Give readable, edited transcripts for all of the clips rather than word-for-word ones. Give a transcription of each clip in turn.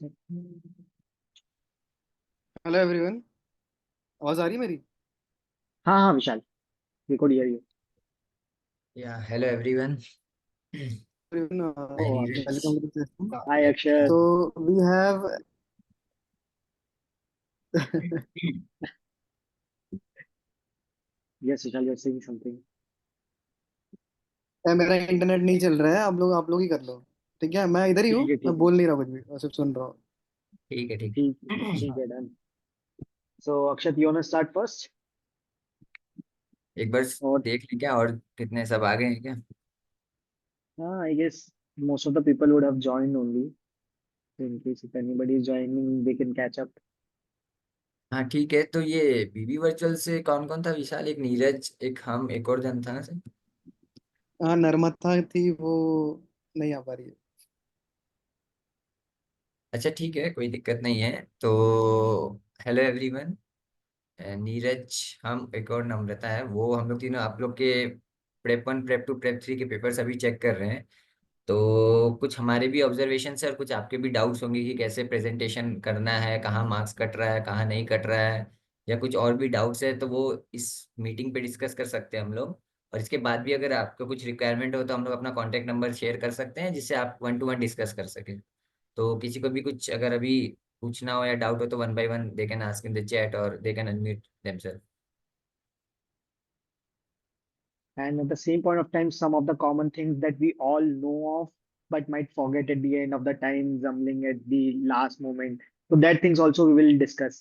Hello everyone. आवाज आ रही है मेरी? हाँ हाँ Vishal, record hear you. Yeah, hello everyone. Everyone, I welcome Neeraj. To the session. Hi Akshar. तो we have yes Vishal, you are saying something. मेरा इंटरनेट नहीं चल रहा है। आप लोग ही कर लो। ठीक है, मैं इधर ही हूँ। ठीक है मैं ठीक है। बोल नहीं रहा कुछ भी, मैं सिर्फ सुन रहा हूँ। ठीक है ठीक ठीक है है। ठीक है, done. So Akshat, you want to start first? एक बार और देख लें क्या और कितने सब आ गए हैं क्या? हाँ, I guess most of the people would have joined only, in case if anybody is joining they can catch up. हाँ ठीक है, तो ये बीबी वर्चुअल से कौन कौन था? विशाल, एक नीरज, एक हम, एक और जन था ना सर? हाँ, नर्मदा थी वो, नहीं आ पा रही है। अच्छा ठीक है, कोई दिक्कत नहीं है। तो हेलो एवरीवन। नीरज, हम, एक और नम्रता है, वो हम लोग तीनों आप लोग के प्रेप 1, प्रेप 2, प्रेप 3 के पेपर्स अभी चेक कर रहे हैं। तो कुछ हमारे भी ऑब्जर्वेशन है और कुछ आपके भी डाउट्स होंगे कि कैसे प्रेजेंटेशन करना है, कहाँ मार्क्स कट रहा है, कहाँ नहीं कट रहा है, या कुछ और भी डाउट्स है, तो वो इस मीटिंग पे डिस्कस कर सकते हैं हम लोग। और इसके बाद भी अगर आपको कुछ रिक्वायरमेंट हो तो हम लोग अपना कॉन्टेक्ट नंबर शेयर कर सकते हैं, जिससे आप 1 to 1 डिस्कस कर सकें। तो किसी को भी कुछ अगर अभी पूछना हो या डाउट हो तो 1 by 1 they can ask in the chat और they can unmute themselves. And at the same point of time, some of the common things that we all know of, but might forget at the end of the time, stumbling at the last moment. So that things also we will discuss.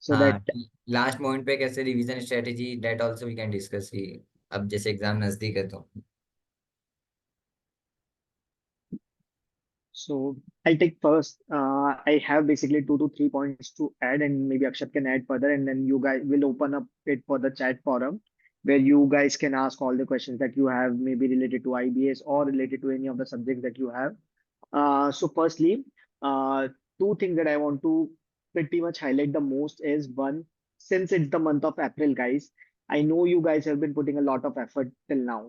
So that हाँ, last moment पे कैसे revision strategy, that also we can discuss की अब जैसे exam नजदीक है तो। So I'll take first. I have basically 2 to 3 points to add, and maybe Akshat can add further, and then you guys will open up it for the chat forum where you guys can ask all the questions that you have, maybe related to IBS or related to any of the subjects that you have. So firstly, uh, two things that I want to pretty much highlight the most is one, since it's the month of April, guys, I know you guys have been putting a lot of effort till now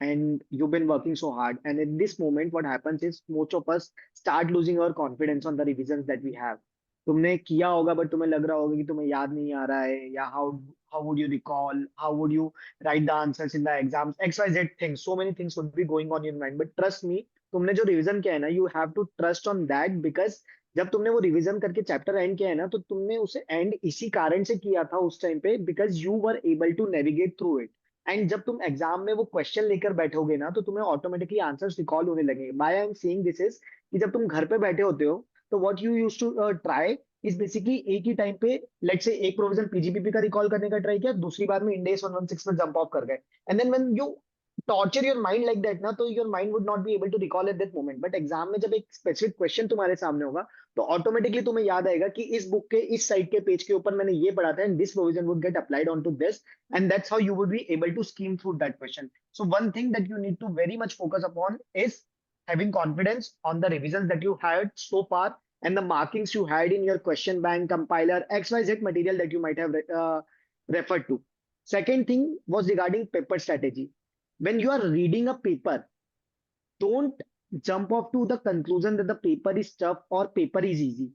and you've been working so hard. And in this moment, what happens is most of us start losing our confidence on the revisions that we have. तुमने किया होगा but तुम्हें लग रहा होगा कि तुम्हें याद नहीं आ रहा है या how would you recall, how would you write the answers in the exams, XYZ things, so many things would be going on in your mind. But trust me, तुमने जो रिवीजन किया है ना, you have to trust on that, because जब तुमने वो revision करके chapter and किया है ना, तो तुमने उसे एंड इसी कारण से किया था उस टाइम पे, because you were able to navigate through it. And जब तुम एग्जाम में वो क्वेश्चन लेकर बैठोगे ना, तो तुम्हें ऑटोमेटिकली आंसर्स रिकॉल होने लगेंगे। By I am saying this is कि जब तुम घर पे बैठे होते हो, तो what you used to try is basically एक ही टाइम पे, लेट से एक प्रोविजन पीजीपीपी का रिकॉल करने का ट्राई किया, दूसरी बार में इंडेस 116 में जंप ऑफ कर गए, and then when you torture your mind like that ना, तो your mind would not be able to recall at that moment. But exam में जब एक स्पेसिफिक क्वेश्चन तुम्हारे सामने होगा, तो ऑटोमेटिकली तुम्हें याद आएगा कि इस बुक के इस साइड के पेज के ऊपर मैंने ये पढ़ा था, and this provision would get applied on to this, and that's how you would be able to skim through that question. So one thing that you need to very much focus upon is having confidence on the revisions that you had so far and the markings you had in your question bank, compiler, XYZ material that you might have referred to. Second thing was regarding paper strategy. When you are reading a paper, don't jump off to the conclusion that the paper is tough or paper is easy.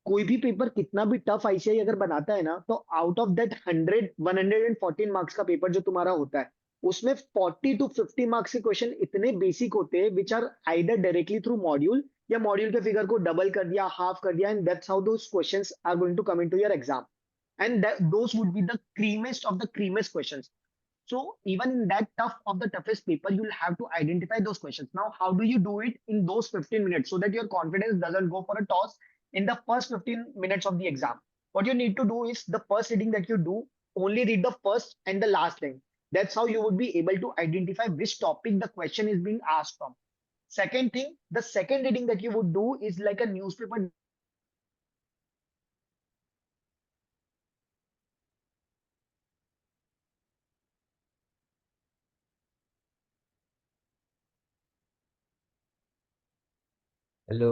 कोई भी paper कितना भी tough ICI अगर बनाता है ना, तो out of that 114 marks का पेपर जो तुम्हारा होता है, उसमें 40 to 50 मार्क्स के क्वेश्चन इतने बेसिक होते हैं which are either directly through module, या मॉड्यूल के फिगर को डबल कर दिया, हाफ कर दिया, and that's how those questions are going to come into your exam, and that those would be the creamiest of the creamiest questions. So even in that tough of the toughest paper, you'll have to identify those questions. Now, how do you do it in those 15 minutes so that your confidence doesn't go for a toss in the first 15 minutes of the exam? What you need to do is the first reading that you do, only read the first and the last line. That's how you would be able to identify which topic the question is being asked from. Second thing, the second reading that you would do is like a newspaper. Hello.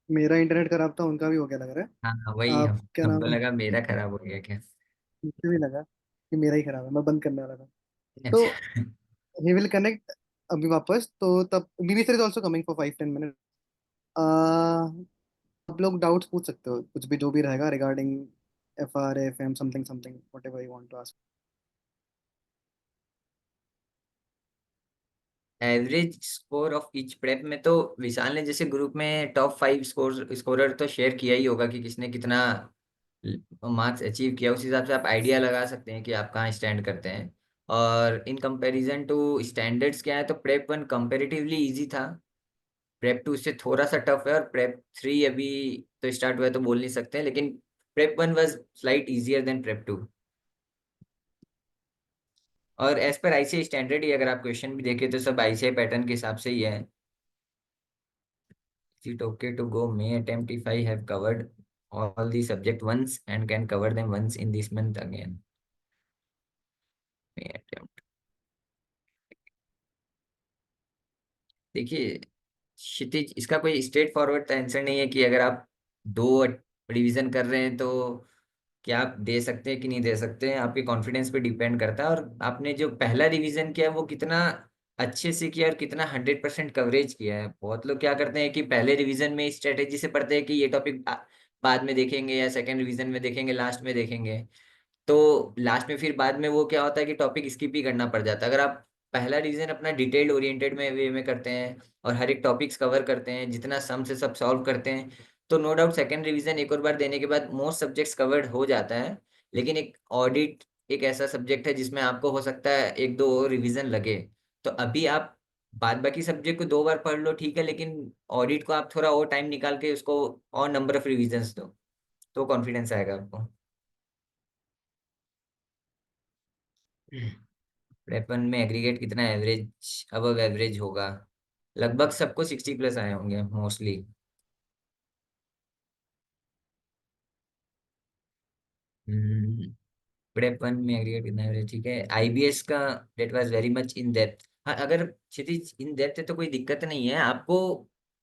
मेरा internet खराब था, उनका भी हो गया लग रहा है। हाँ वही, आप हम क्या नाम हमको है, लगा मेरा खराब हो गया क्या। मुझे भी लगा कि मेरा ही खराब है, मैं बंद करने वाला था। तो अच्छा। ही विल कनेक्ट अभी वापस, तो तब BB sir is also coming for 5-10 minute. आप लोग डाउट्स पूछ सकते हो, कुछ भी जो भी रहेगा regarding FR FM something something whatever you want to ask. Average score of each prep में तो विशाल ने जैसे ग्रुप में टॉप 5 स्कोरर तो शेयर किया ही होगा कि किसने कितना मार्क्स अचीव किया, उस हिसाब से आप आइडिया लगा सकते हैं कि आप कहाँ स्टैंड करते हैं। और इन कंपैरिजन टू स्टैंडर्ड्स क्या है, तो प्रेप 1 कंपैरेटिवली इजी था, प्रेप 2 इससे थोड़ा सा टफ है, और प्रेप 3 अभी तो स्टार्ट हुआ है तो बोल नहीं सकते, लेकिन prep 1 was slight easier than prep 2। और एज पर आईसीआई स्टैंडर्ड ही अगर आप क्वेश्चन भी देखें तो सब आईसीआई पैटर्न के हिसाब से ही है। Is it okay to go May attempt if I have covered all the subject once and can cover them once in this month again? May attempt. देखिए क्षितिज, इसका कोई स्ट्रेट फॉरवर्ड आंसर नहीं है कि अगर आप 2 रिवीजन कर रहे हैं तो क्या आप दे सकते हैं कि नहीं दे सकते हैं, आपके कॉन्फिडेंस पे डिपेंड करता है, और आपने जो पहला रिवीजन किया है वो कितना अच्छे से किया और कितना 100% कवरेज किया है। बहुत लोग क्या करते हैं कि पहले रिवीजन में स्ट्रेटेजी से पढ़ते हैं कि ये टॉपिक बाद में देखेंगे या सेकंड रिवीजन में देखेंगे, लास्ट में देखेंगे, तो लास्ट में फिर बाद में वो क्या होता है कि टॉपिक स्किप ही करना पड़ जाता है। अगर आप पहला रीजन अपना डिटेल्ड ओरिएंटेड में वे में करते हैं और हर एक टॉपिक्स कवर करते हैं, जितना सम से सब सॉल्व करते हैं, तो नो डाउट सेकंड रिवीजन एक और बार देने के बाद मोस्ट सब्जेक्ट्स कवर्ड हो जाता है। लेकिन एक ऑडिट एक ऐसा सब्जेक्ट है जिसमें आपको हो सकता है 1-2 और रिवीजन लगे, तो अभी आप बाद बाकी सब्जेक्ट को 2 बार पढ़ लो ठीक है, लेकिन ऑडिट को आप थोड़ा और टाइम निकाल के उसको और नंबर ऑफ रिविजन्स दो, तो कॉन्फिडेंस आएगा आपको। प्रेपन में एग्रीगेट कितना एवरेज अबव एवरेज होगा, लगभग सबको 60+ आए होंगे मोस्टली। प्रेपन में एग्रीगेट कितना एवरेज, ठीक है। आईबीएस का that was very much in depth. हाँ, अगर क्षितिज इन डेप्थ है तो कोई दिक्कत नहीं है आपको।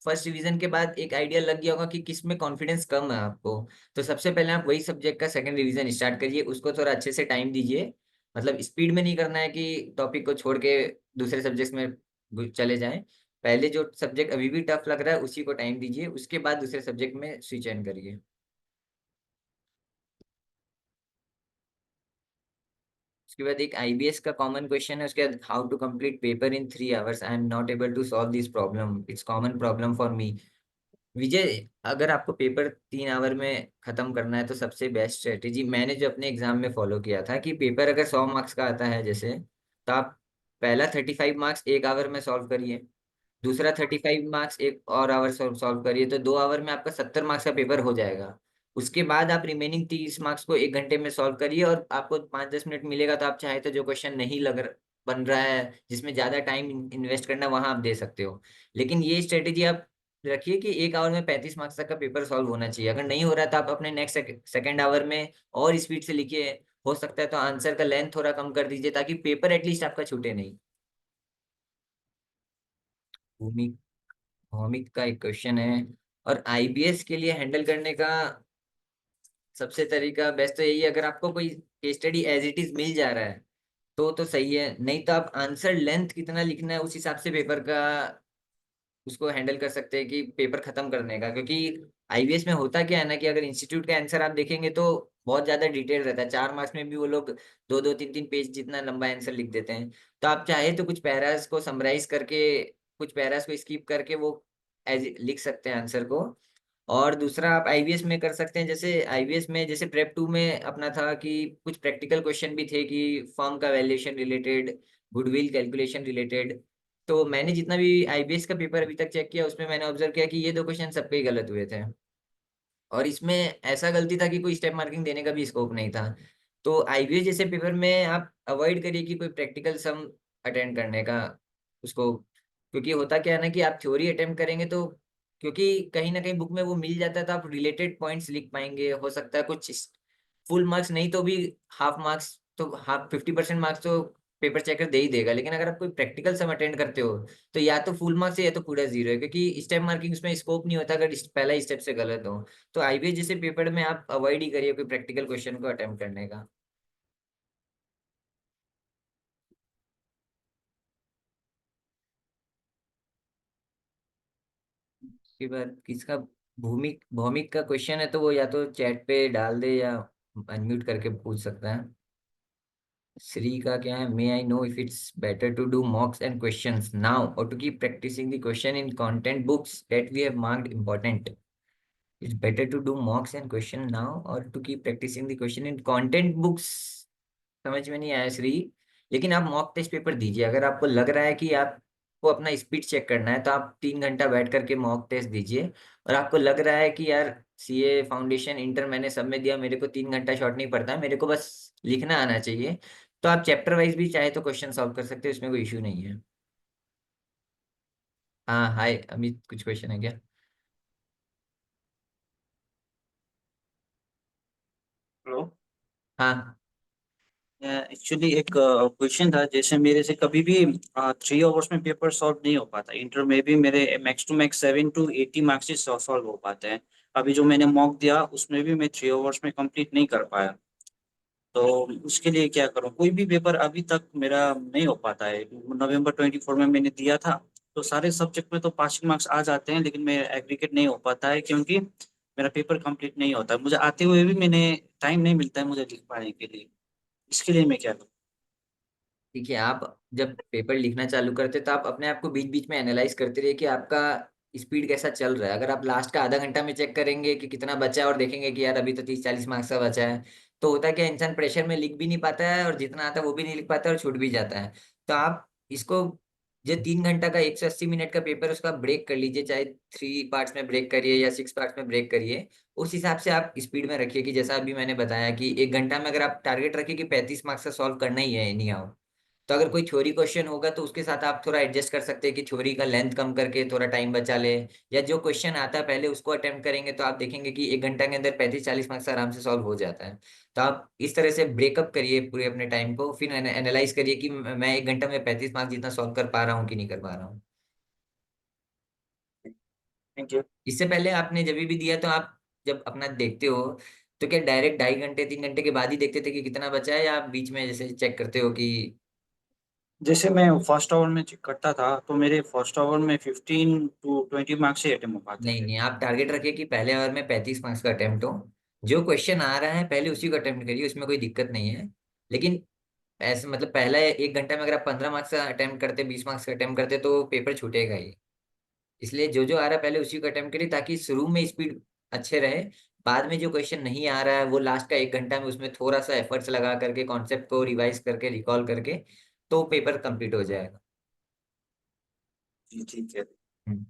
फर्स्ट रिवीजन के बाद एक आइडिया लग गया होगा कि किस में कॉन्फिडेंस कम है आपको, तो सबसे पहले आप वही सब्जेक्ट का सेकंड रिवीजन स्टार्ट करिए, उसको थोड़ा अच्छे से टाइम दीजिए। मतलब स्पीड में नहीं करना है कि टॉपिक को छोड़ के दूसरे सब्जेक्ट में चले जाएं। पहले जो सब्जेक्ट अभी भी टफ लग रहा है उसी को टाइम दीजिए, उसके बाद दूसरे सब्जेक्ट में स्विच इन करिए। उसके बाद एक आईबीएस का कॉमन क्वेश्चन है, उसके बाद how to complete paper in 3 hours, I am not able to solve this problem, it's common problem for me. Vijay, अगर आपको पेपर 3 आवर में खत्म करना है तो सबसे बेस्ट स्ट्रेटेजी मैंने जो अपने एग्जाम में फॉलो किया था कि पेपर अगर 100 मार्क्स का आता है जैसे, तो आप पहला 35 मार्क्स 1 आवर में सॉल्व करिए, दूसरा 35 मार्क्स एक और आवर सॉल्व करिए, तो 2 आवर में आपका 70 मार्क्स का पेपर हो जाएगा। उसके बाद आप रिमेनिंग 30 मार्क्स को 1 घंटे में सॉल्व करिए, और आपको 5-10 मिनट मिलेगा तो आप चाहे तो जो क्वेश्चन नहीं बन रहा है जिसमें ज्यादा टाइम इन्वेस्ट करना, वहां आप दे सकते हो। लेकिन ये स्ट्रेटेजी आप रखिए कि 1 आवर में 35 मार्क्स तक का पेपर सॉल्व होना चाहिए। अगर नहीं हो रहा तो आप अपने नेक्स्ट सेकेंड आवर में और स्पीड से लिखिए, हो सकता है तो आंसर का लेंथ थोड़ा कम कर दीजिए ताकि पेपर एटलीस्ट आपका छूटे नहीं। भूमि भौमिक का एक क्वेश्चन है, और आईबीएस के लिए हैंडल करने का सबसे तरीका बेस्ट तो यही है, अगर आपको कोई case study as it is मिल जा रहा है तो सही है, नहीं तो आप आंसर लेंथ कितना लिखना है उस हिसाब से पेपर का उसको हैंडल कर सकते हैं कि पेपर खत्म करने का। क्योंकि आईबीएस में होता क्या है ना कि अगर इंस्टीट्यूट का आंसर आप देखेंगे तो बहुत ज्यादा डिटेल रहता है, 4 मार्क्स में भी वो लोग 2-2 3-3 पेज जितना लंबा आंसर लिख देते हैं। तो आप चाहे तो कुछ पैरास को समराइज करके, कुछ पैरास को स्किप करके वो एज लिख सकते हैं आंसर को। और दूसरा आप आईबीएस में कर सकते हैं, जैसे आईबीएस में जैसे प्रेप 2 में अपना था कि कुछ प्रैक्टिकल क्वेश्चन भी थे कि फर्म का valuation related, goodwill calculation related. तो मैंने जितना भी आईबीएस का पेपर अभी तक चेक किया उसमें मैंने ऑब्जर्व किया कि ये 2 क्वेश्चन सबके ही गलत हुए थे, और इसमें ऐसा गलती था कि कोई स्टेप मार्किंग देने का भी स्कोप नहीं था। तो आईबीएस जैसे पेपर में आप अवॉइड करिए कि कोई प्रैक्टिकल सम अटेंड करने का उसको। क्योंकि होता क्या है ना कि आप थ्योरी अटेम्प्ट करेंगे तो, क्योंकि कहीं ना कहीं बुक में वो मिल जाता है तो आप रिलेटेड पॉइंट्स लिख पाएंगे, हो सकता है कुछ फुल मार्क्स नहीं तो भी हाफ मार्क्स तो हाफ 50% मार्क्स तो पेपर चेकर दे ही देगा, लेकिन अगर आप कोई प्रैक्टिकल सम अटेंड करते हो तो या तो फुल मार्क्स है या तो पूरा जीरो है, क्योंकि स्टेप मार्किंग उसमें स्कोप नहीं होता अगर पहला स्टेप से गलत हो। तो आईबीएस जैसे पेपर में आप अवॉइड ही करिए कोई प्रैक्टिकल क्वेश्चन को अटेम्प्ट करने का। उसके बाद किसका भूमिक भौमिक का क्वेश्चन है तो वो या तो चैट पे डाल दे या अनम्यूट करके पूछ सकता है। श्री का क्या है, may I know if it's better to do mocks and questions now और to keep practising the question in content books that we have marked important. It's better to do mocks and question now और to keep practising the question in content books. समझ में नहीं आया श्री, लेकिन आप mock test paper दीजिए। अगर आपको लग रहा है कि आपको अपना स्पीड चेक करना है तो आप 3 घंटा बैठ करके मॉक टेस्ट दीजिए। और आपको लग रहा है कि यार सीए फाउंडेशन इंटर मैंने सब में दिया, मेरे को 3 घंटा शॉर्ट नहीं पड़ता, मेरे को बस लिखना आना चाहिए, तो आप चैप्टर वाइज भी चाहे तो क्वेश्चन सॉल्व कर सकते हो, इसमें कोई इशू नहीं है। हाँ हाय अमित, कुछ क्वेश्चन है क्या? हेलो। हाँ। एक्चुअली एक क्वेश्चन था, जैसे मेरे से कभी भी 3 आवर्स में पेपर सॉल्व नहीं हो पाता। इंटर में भी मेरे max to max 7 to 80 marks ही सॉल्व हो पाते हैं। अभी जो मैंने मॉक दिया उसमें भी मैं 3 आवर्स में कंप्लीट नहीं कर पाया। तो उसके लिए क्या करूँ? कोई भी पेपर अभी तक मेरा नहीं हो पाता है। November 24 में मैंने दिया था, तो सारे सब्जेक्ट में तो पासिंग मार्क्स आ जाते हैं, लेकिन मेरा एग्रीगेट नहीं हो पाता है क्योंकि मेरा पेपर कंप्लीट नहीं होता। मुझे आते हुए भी मैंने टाइम नहीं मिलता है मुझे लिख पाने के लिए। इसके लिए मैं क्या करूँ? देखिए, आप जब पेपर लिखना चालू करते तो आप अपने आप को बीच बीच में एनालाइज करते रहिए कि आपका स्पीड कैसा चल रहा है। अगर आप लास्ट का आधा घंटा में चेक करेंगे कि कितना बचा है और देखेंगे कि यार अभी तो 30-40 मार्क्स का बचा है, तो होता है क्या, इंसान प्रेशर में लिख भी नहीं पाता है और जितना आता है वो भी नहीं लिख पाता है और छूट भी जाता है। तो आप इसको, जो 3 घंटा का 180 मिनट का पेपर उसका ब्रेक कर लीजिए, चाहे 3 पार्ट्स में ब्रेक करिए या 6 पार्ट्स में ब्रेक करिए। उस हिसाब से आप स्पीड में रखिए कि जैसा अभी मैंने बताया कि 1 घंटा में अगर आप टारगेट रखिए कि 35 मार्क्स का सॉल्व करना ही है एनी हाउ, तो अगर कोई थ्योरी क्वेश्चन होगा तो उसके साथ आप थोड़ा एडजस्ट कर सकते हैं कि थ्योरी का लेंथ कम करके थोड़ा टाइम बचा ले, या जो क्वेश्चन आता है पहले उसको अटेम्प्ट करेंगे तो आप देखेंगे कि 1 घंटा के अंदर 35-40 मार्क्स आराम से सॉल्व हो जाता है। तो आप इस तरह से ब्रेकअप करिए पूरे अपने टाइम को, फिर एनालाइज करिए कि मैं 1 घंटा में 35 मार्क्स जितना सॉल्व कर पा रहा हूँ कि नहीं कर पा रहा हूँ। Thank you. इससे पहले आपने जब भी दिया तो आप जब अपना देखते हो तो क्या डायरेक्ट 2.5 घंटे 3 घंटे के बाद ही देखते थे कि कितना बचा है, या आप बीच में जैसे चेक करते हो कि? जैसे मैं फर्स्ट आवर में चेक करता था तो मेरे फर्स्ट आवर में 15 to 20 मार्क्स ही अटेम्प्ट हो पाते नहीं थे। नहीं, आप टारगेट रखिए कि पहले आवर में 35 मार्क्स का अटेम्प्ट हो। जो क्वेश्चन आ रहा है पहले उसी को अटेम्प्ट करिए, उसमें कोई दिक्कत नहीं है। लेकिन ऐसे मतलब पहला 1 घंटा में अगर आप 15 मार्क्स का अटेम्प्ट करते, 20 मार्क्स का अटेम्प्ट करते तो पेपर छूटेगा ही। इसलिए जो जो आ रहा है पहले उसी को अटेम्प्ट करिए ताकि शुरू में स्पीड अच्छे रहे। बाद में जो क्वेश्चन नहीं आ रहा है वो लास्ट का 1 घंटा में उसमें थोड़ा सा एफर्ट्स लगा करके कॉन्सेप्ट को रिवाइज करके रिकॉल करके तो पेपर कंप्लीट हो जाएगा। जी ठीक है। हम्म।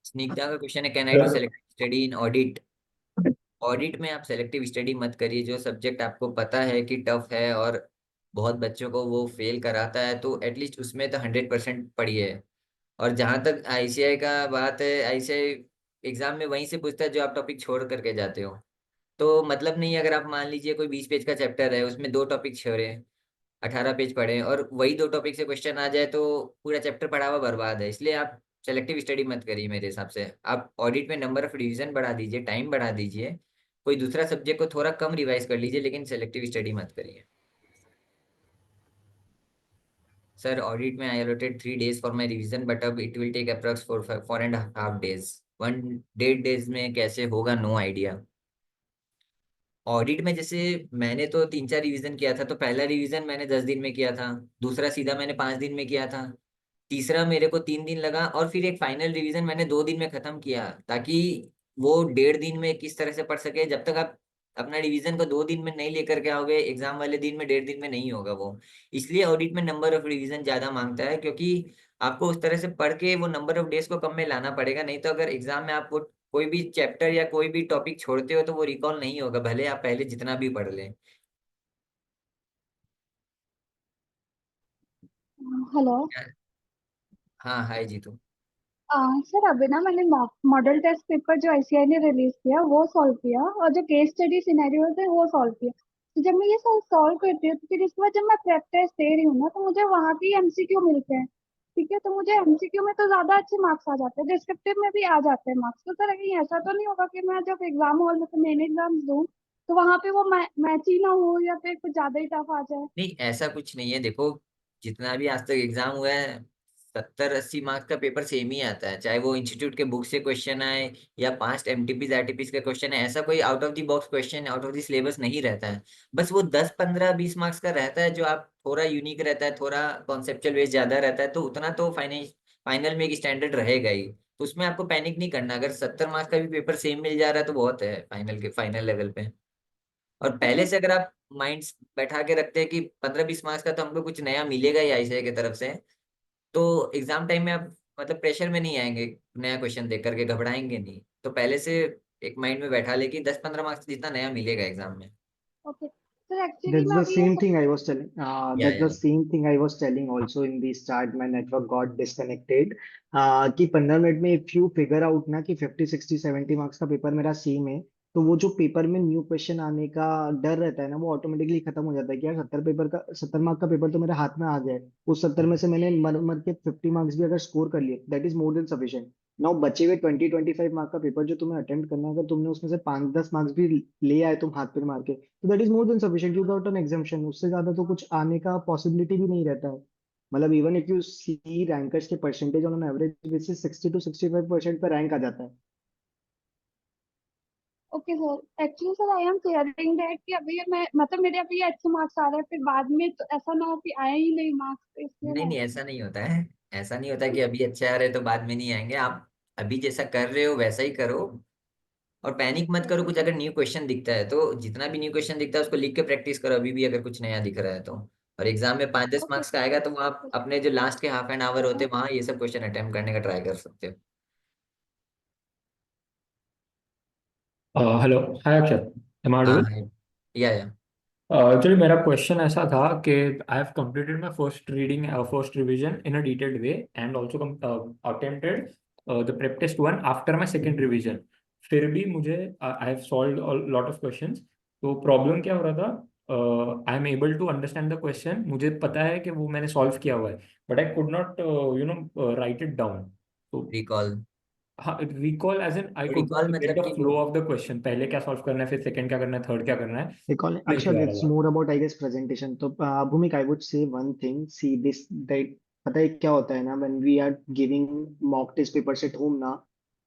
स्निग्धा का क्वेश्चन है, can I do select study in audit? Audit में आप सेलेक्टिव स्टडी मत करिए। जो सब्जेक्ट आपको पता है कि टफ है और बहुत बच्चों को वो फेल कराता है तो एटलीस्ट उसमें तो 100% पढ़िए। और जहाँ तक आईसीआई का बात है, आईसीआई एग्जाम में वहीं से पूछता है जो आप टॉपिक छोड़ करके जाते हो। तो मतलब नहीं है, अगर आप मान लीजिए कोई 20 पेज का चैप्टर है उसमें 2 टॉपिक छोड़े, 18 पेज पढ़े और वही 2 टॉपिक से क्वेश्चन आ जाए तो पूरा चैप्टर पढ़ा हुआ बर्बाद है। इसलिए आप सेलेक्टिव स्टडी मत करिए। मेरे हिसाब से आप ऑडिट में नंबर ऑफ रिवीजन बढ़ा दीजिए, टाइम बढ़ा दीजिए, कोई दूसरा सब्जेक्ट को थोड़ा कम रिवाइज कर लीजिए, लेकिन सेलेक्टिव स्टडी मत करिए। सर ऑडिट में I allotted 3 days for my revision but अब it will take approx 4.5 days। 1.5 days में कैसे होगा, नो आइडिया। ऑडिट में जैसे मैंने तो 3-4 रिवीजन किया था, तो पहला रिवीजन मैंने 10 दिन में किया था, दूसरा सीधा मैंने 5 दिन में किया था, तीसरा मेरे को 3 दिन लगा, और फिर एक फाइनल रिवीजन मैंने 2 दिन में खत्म किया, ताकि वो 1.5 दिन में किस तरह से पढ़ सके। जब तक आप अपना रिवीजन को 2 दिन में नहीं लेकर के आओगे, एग्जाम वाले दिन में 1.5 दिन में नहीं होगा वो। इसलिए ऑडिट में नंबर ऑफ रिवीजन ज्यादा मांगता है, क्योंकि आपको उस तरह से पढ़ के वो नंबर ऑफ डेज को कम में लाना पड़ेगा। नहीं तो अगर एग्जाम में आप वो कोई भी चैप्टर या कोई भी टॉपिक छोड़ते हो तो वो रिकॉल नहीं होगा, भले आप पहले जितना भी पढ़ लें। हेलो। हाँ हाय जीतू। सर अभी ना मैंने मॉडल टेस्ट पेपर जो आईसीआई ने रिलीज किया वो सॉल्व किया और जो केस स्टडी सिनेरियो थे वो सॉल्व किया। तो जब मैं ये सब सॉल्व करती हूँ तो फिर इसके बाद जब मैं प्रेप टेस्ट दे रही हूँ ना तो मुझे वहां के एमसीक्यू मिलते हैं। ठीक है, तो मुझे एमसीक्यू में तो ज्यादा अच्छे मार्क्स आ जाते हैं, डिस्क्रिप्टिव में भी आ जाते हैं मार्क्स। तो सर कहीं ऐसा तो नहीं होगा कि मैं जब एग्जाम हॉल में तो मेन एग्जाम दूँ तो वहां पे वो मैच ही ना हो या फिर कुछ ज्यादा ही टफ आ जाए? नहीं, ऐसा कुछ नहीं है। देखो, जितना भी आज तक एग्जाम हुआ है, 70-80 मार्क्स का पेपर सेम ही आता है, चाहे वो इंस्टीट्यूट के बुक से क्वेश्चन आए या पास्ट एमटीपीज आरटीपीज का क्वेश्चन है। ऐसा कोई out of the box question, out of the syllabus नहीं रहता है। बस वो 10-15-20 मार्क्स का रहता है, जो आप थोड़ा यूनिक रहता है, थोड़ा कॉन्सेप्चुअल बेस ज्यादा रहता है, तो उतना तो फाइनल में एक स्टैंडर्ड रहेगा ही। तो उसमें आपको पैनिक नहीं करना। अगर 70 मार्क्स का भी पेपर सेम मिल जा रहा है तो बहुत है फाइनल लेवल पे। और पहले ओके। से अगर आप माइंड्स बैठा के रखते हैं कि 15-20 मार्क्स का तो हमको कुछ नया मिलेगा ही आईसीआई की तरफ से, तो एग्जाम टाइम में आप मतलब प्रेशर में नहीं आएंगे, नया क्वेश्चन देख करके घबराएंगे नहीं। तो पहले से एक माइंड में बैठा ले कि 10-15 मार्क्स जितना नया मिलेगा एग्जाम में। ओके सर, एक्चुअली That's मैं the अभी ये same सब। thing I was telling. या That's the same thing I was telling also in the start. My network got disconnected. कि 15 मिनट में if you figure out ना कि 50, 60, 70 मार्क्स का पेपर मेरा सेम है, तो वो जो पेपर में न्यू क्वेश्चन आने का डर रहता है ना, वो ऑटोमेटिकली खत्म हो जाता है कि यार 70 मार्क का पेपर तो मेरे हाथ में आ गया है। उस 70 में से मैंने मर मर के 50 मार्क्स भी अगर स्कोर कर लिए, that is more than sufficient. Now बचे हुए 20, 25 मार्क का पेपर जो तुम्हें अटेम्प्ट करना है, अगर तुमने उसमें से 5, 10 मार्क्स भी ले आए तुम हाथ पे मार के, तो that is more than sufficient. You got an exemption. उससे ज्यादा तो कुछ आने का पॉसिबिलिटी भी नहीं रहता है। मतलब even if you see rankers के percentage on an average basis 60 to 65% पे रैंक आ जाता है। Okay sir, actually sir I am clearing that कि अभी मैं मतलब मेरे अभी अच्छे मार्क्स आ रहे हैं, फिर बाद में तो ऐसा ना हो कि आए ही नहीं मार्क्स, इसलिए नहीं मैं। नहीं, ऐसा नहीं होता है। ऐसा नहीं होता कि अभी अच्छे आ रहे तो बाद में नहीं आएंगे। आप अभी जैसा कर रहे हो वैसा ही करो, और पैनिक मत करो। कुछ अगर न्यू क्वेश्चन दिखता है तो जितना भी न्यू क्वेश्चन दिखता है उसको लिख के प्रैक्टिस करो, अभी भी अगर कुछ नया दिख रहा है तो। और एग्जाम में 5-10 ओके। मार्क्स का आएगा तो वहाँ आप अपने जो लास्ट के हाफ एन आवर होते हैं वहाँ ये सब क्वेश्चन अटेम्प्ट करने का ट्राई कर सकते हो। हेलो, हाय अक्षत, एम आई हाँ ऑडिबल? हाँ, या चलिए, मेरा क्वेश्चन ऐसा था कि I have completed my first reading, first revision in a detailed way and also attempted the prep test 1 after my second revision. फिर भी मुझे I have solved a lot of questions. तो प्रॉब्लम क्या हो रहा था, I am able to understand the question, मुझे पता है कि वो मैंने सॉल्व किया हुआ है, but I could not write it down. तो रिकॉल। हाँ, recall as in I could recall not get मतलब द कि फ्लो ऑफ द क्वेश्चन, पहले क्या सॉल्व करना है, फिर सेकंड क्या करना है, थर्ड क्या करना है, Recall, नहीं Akshat, क्लियर it's हुआ। more about, I guess, presentation. तो Bhumik, I would say one thing. See this, that पता है क्या होता है ना, when we are giving mock test papers at home ना,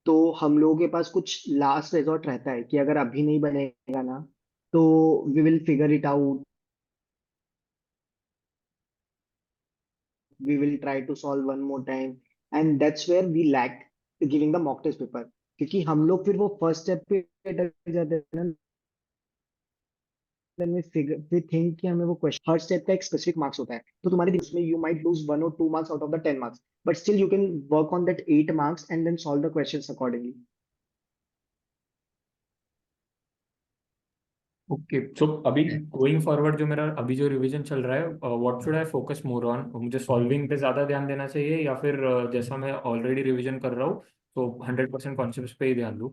तो हम लोगों के पास कुछ लास्ट रिजॉर्ट रहता है कि अगर अभी नहीं बनेगा ना, तो we will figure it out, we will try to solve one more time, and that's where we lack giving the mock test paper। क्योंकि हम लोग फिर वो फर्स्ट स्टेप पे अटक जाते हैं ना, then we think कि हमें वो क्वेश्चन हर स्टेप का एक स्पेसिफिक मार्क्स होता है, तो तुम्हारे उसमें you might lose 1 or 2 marks out of the 10 marks, but still you can work on that 8 marks and then solve the questions accordingly। Okay, so अभी गोइंग फॉरवर्ड जो मेरा अभी जो रिवीजन चल रहा है, what should I focus more on? मुझे solving पे ज्यादा ध्यान देना चाहिए या फिर जैसा मैं ऑलरेडी रिवीजन कर रहा हूँ तो 100% कॉन्सेप्ट्स पे ही ध्यान दूँ?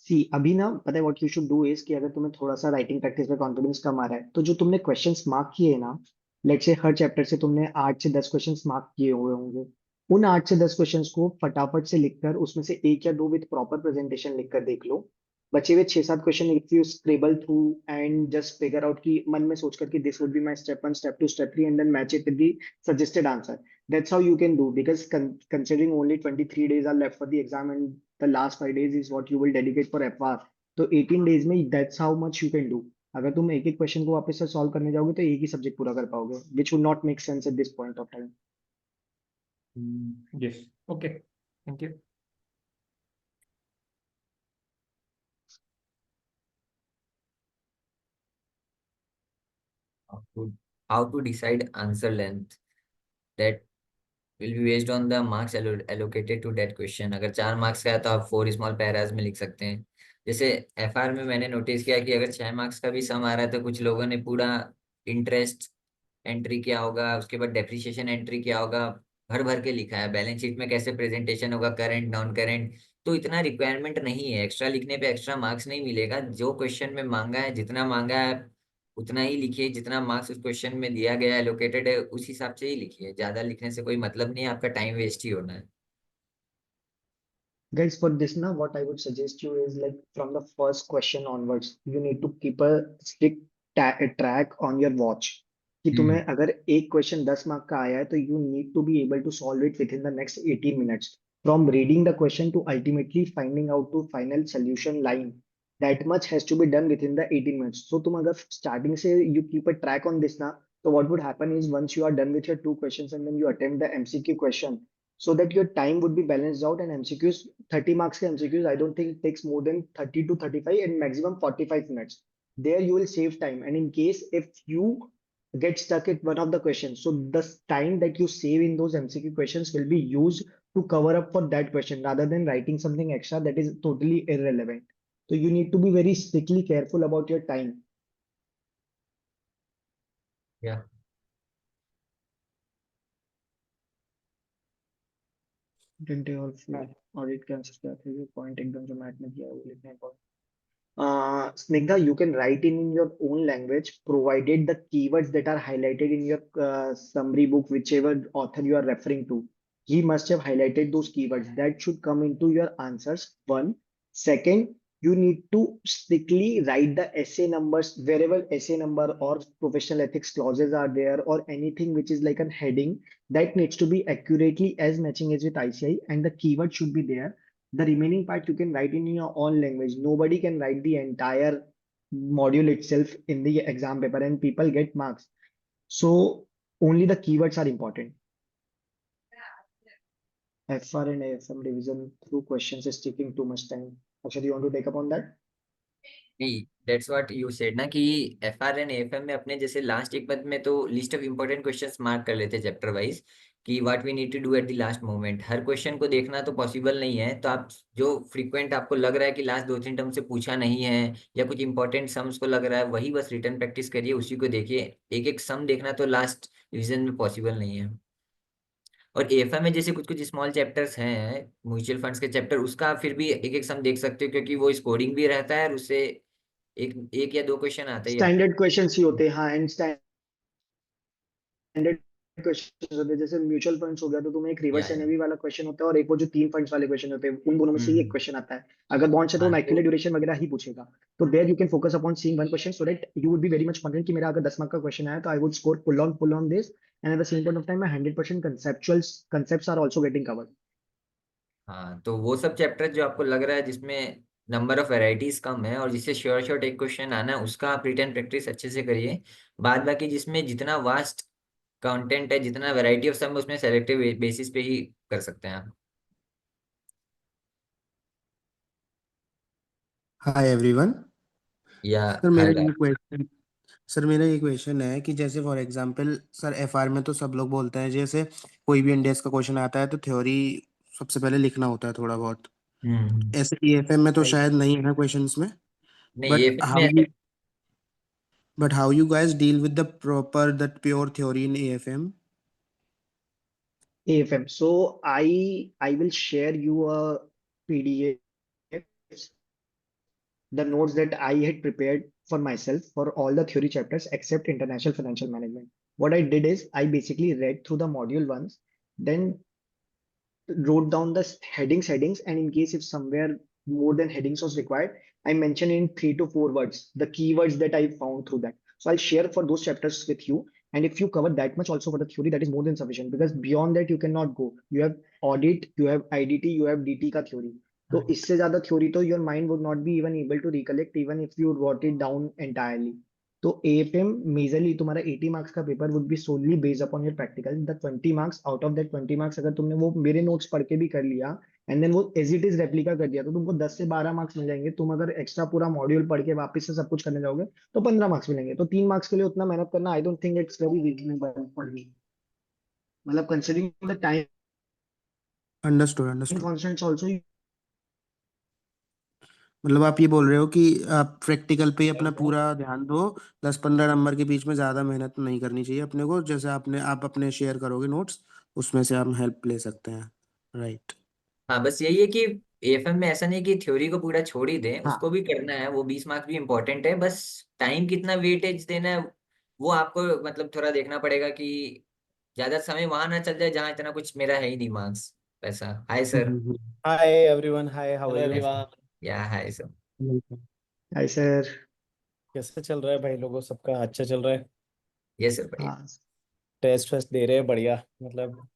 सी अभी ना पता है what you should do is कि अगर तुम्हें थोड़ा सा राइटिंग प्रैक्टिस में कॉन्फिडेंस कम आ रहा है, तो जो तुमने क्वेश्चंस मार्क किए हैं ना, लेट से हर चैप्टर से तुमने 8 से 10 क्वेश्चंस मार्क किए हुए होंगे, उन 8 से 10 क्वेश्चंस को फटाफट से लिखकर उसमें से एक या दो विद प्रॉपर प्रेजेंटेशन लिखकर देख लो। बचे हुए 6-7 question if you scrabble through and just figure out कि मन में सोचकर कि this would be my step 1, step 2, step 3 and then match it with the suggested answer. That's how you can do, because considering only 23 days are left for the exam and the last 5 days is what you will dedicate for FR, तो 18 days में that's how much you can do। अगर तुम एक एक question को वापस से solve करने जाओगे तो एक ही सब्जेक्ट पूरा कर पाओगे, which would not make sense at this point of time। Yes, okay, thank you. How to decide answer length? That will be based on the marks allocated to that question. अगर 4 marks का है तो आप 4 small paras में लिख सकते हैं। जैसे एफआर में मैंने नोटिस किया कि अगर 6 मार्क्स का भी सम आ रहा है तो कुछ लोगों ने पूरा इंटरेस्ट एंट्री किया होगा, उसके बाद डेप्रिसिएशन एंट्री किया होगा, भर भर के लिखा है, बैलेंस शीट में कैसे प्रेजेंटेशन होगा, करंट नॉन करंट। तो इतना रिक्वायरमेंट नहीं है, एक्स्ट्रा लिखने पे एक्स्ट्रा मार्क्स नहीं मिलेगा। जो क्वेश्चन में मांगा है, जितना मांगा है उतना ही लिखिए जितना मार्क्स उस क्वेश्चन में दिया गया है, एलोकेटेड है, उस हिसाब से ही लिखिए। ज्यादा लिखने से कोई मतलब नहीं है, आपका टाइम वेस्ट ही होना है। Guys, for this now, what I would suggest you is like from the first question onwards, you need to keep a strict track on your watch. कि तुम्हें अगर एक क्वेश्चन 10 मार्क का आया है तो you need to be able to solve it within the next 18 minutes. From reading the question to ultimately finding out to final solution line, that much has to be done within the 18 minutes. So तुम अगर starting से you keep a track on this now, so what would happen is once you are done with your two questions and then you attempt the MCQ question, so that your time would be balanced out, and MCQs 30 marks ke MCQs I don't think it takes more than 30 to 35 and maximum 45 minutes. There you will save time, and in case if you get stuck at one of the questions, so the time that you save in those MCQ questions will be used to cover up for that question rather than writing something extra that is totally irrelevant. So you need to be very strictly careful about your time. या 20 और audit के answer क्या थे, point एकदम जो mat में दिया है वो लिखना है। Snigdha, you can write in your own language, provided the keywords that are highlighted in your summary book, whichever author you are referring to. He must have highlighted those keywords. That should come into your answers. One. Second, you need to strictly write the essay numbers wherever essay number or professional ethics clauses are there, or anything which is like a heading that needs to be accurately as matching as with ICI, and the keyword should be there. The remaining part you can write in your own language. Nobody can write the entire module itself in the exam paper and people get marks. So only the keywords are important. FR and AFM revision through questions is taking too much time. Akshay, you want to take up on that? नहीं, that's what you said ना कि FR and AFM में अपने जैसे last एक पद में तो list of important questions mark कर लेते चैप्टर वाइज कि what we need to do at the last moment. हर क्वेश्चन को देखना तो पॉसिबल नहीं है, तो आप जो फ्रीक्वेंट आपको लग रहा है कि लास्ट 2-3 टर्म से पूछा नहीं है या कुछ इंपॉर्टेंट सम्स को लग रहा है, वही बस रिटर्न प्रैक्टिस करिए, उसी को देखिए। एक एक सम देखना तो लास्ट रिवीजन में पॉसिबल नहीं है। और एएफएम में जैसे कुछ कुछ स्मॉल चैप्टर्स हैं, म्यूचुअल फंड्स के चैप्टर, उसका फिर भी एक एक सम देख सकते हो क्योंकि वो स्कोरिंग भी रहता है और उससे एक एक या दो क्वेश्चन आते ही स्टैंडर्ड क्वेश्चंस ही होते हैं, हाँ, एंड स्टैंडर्ड क्वेश्चंस होते हैं। जैसे म्यूचुअल फंड्स हो गया तो तुम्हें एक रिवर्स या एनएवी वाला क्वेश्चन होता है और एक वो जो 3 फंड्स वाले क्वेश्चन होते हैं, उन दोनों में से ही एक क्वेश्चन आता है। अगर बॉन्ड से तो हाँ मैक्यूलेट ड्यूरेशन वगैरह ही पूछेगा, तो there you can focus upon seeing one question so that you would be very much confident कि मेरा अगर 10 मार्क का क्वेश्चन आया तो I would score full on this, and at the same point of time my 100% conceptual concepts are also getting covered. हाँ, तो वो सब चैप्टर जो आपको लग रहा है जिसमें नंबर ऑफ वैरायटीज कम है और जिससे श्योर श्योर एक क्वेश्चन आना है, उसका आप रिटर्न प्रैक्टिस अच्छे से करिए। बाद बाकी जिसमें जितना वास्ट कंटेंट है, जितना वैरायटी ऑफ सम, उसमें सेलेक्टिव बेसिस पे ही कर सकते हैं आप। Hi everyone. या सर मेरा हाय ये क्वेश्चन सर मेरा ये क्वेश्चन है कि जैसे फॉर एग्जांपल सर एफआर में तो सब लोग बोलते हैं जैसे कोई भी इंडेक्स का क्वेश्चन आता है तो थ्योरी सबसे पहले लिखना होता है थोड़ा बहुत। हम्म। ऐसे ईएफएम में तो Right. शायद नहीं है क्वेश्चंस में, नहीं, बट ये फिर हाउ में you but how you guys deal with the proper that pure theory in AFM? AFM. So I will share you a PDF, the notes that I had prepared for myself for all the theory chapters except international financial management. What I did is I basically read through the module once, then wrote down the headings, and in case if somewhere more than headings was required, I mentioned in 3 to 4 words the keywords that I found through that. So I'll share for those chapters with you. And if you cover that much also for the theory, that is more than sufficient, because beyond that you cannot go. You have audit, you have IDT, you have DT का theory. तो इससे ज्यादा theory तो your mind would not be even able to recollect even if you wrote it down entirely. तो AFM majorly तुम्हारा 80 marks का paper would be solely based upon your practical. The 20 marks, out of that 20 marks अगर तुमने वो मेरे notes पढ़ के भी कर लिया एंड देन वो एज इट इज रेप्लिका कर दिया तो तुमको 10 से 12 मार्क्स मिल जाएंगे। तुम अगर एक्स्ट्रा पूरा मॉड्यूल पढ़ के वापस से सब कुछ करने जाओगे तो 15 मार्क्स मिलेंगे। तो 3 मार्क्स के लिए उतना मेहनत करना I don't think it's very reasonable for me, मतलब considering the time understood. Constants also. मतलब आप ये बोल रहे हो कि आप प्रैक्टिकल पे ही अपना पूरा ध्यान दो, 10-15 नंबर के बीच में ज्यादा मेहनत नहीं करनी चाहिए अपने को, जैसे आप अपने शेयर करोगे नोट्स उसमें से हम हेल्प ले सकते हैं, राइट? हाँ, बस यही है कि एएफएम में ऐसा नहीं कि थ्योरी को पूरा छोड़ ही दें, हाँ उसको भी करना है, वो 20 मार्क्स भी इम्पोर्टेंट है, बस टाइम कितना वेटेज देना है वो आपको मतलब थोड़ा देखना पड़ेगा कि ज्यादा समय वहां ना चल जाए जहाँ इतना कुछ मेरा है ही नहीं मार्क्स वैसा। Hi sir. Hi everyone, hi, how are you? everyone. या हाय सर। Hi sir. कैसे चल रहा है भाई लोगों सबका? अच्छा चल रहा है? यस सर भाई। हाँ टेस्ट वेस्ट दे रहे हैं बढ़िया? मतलब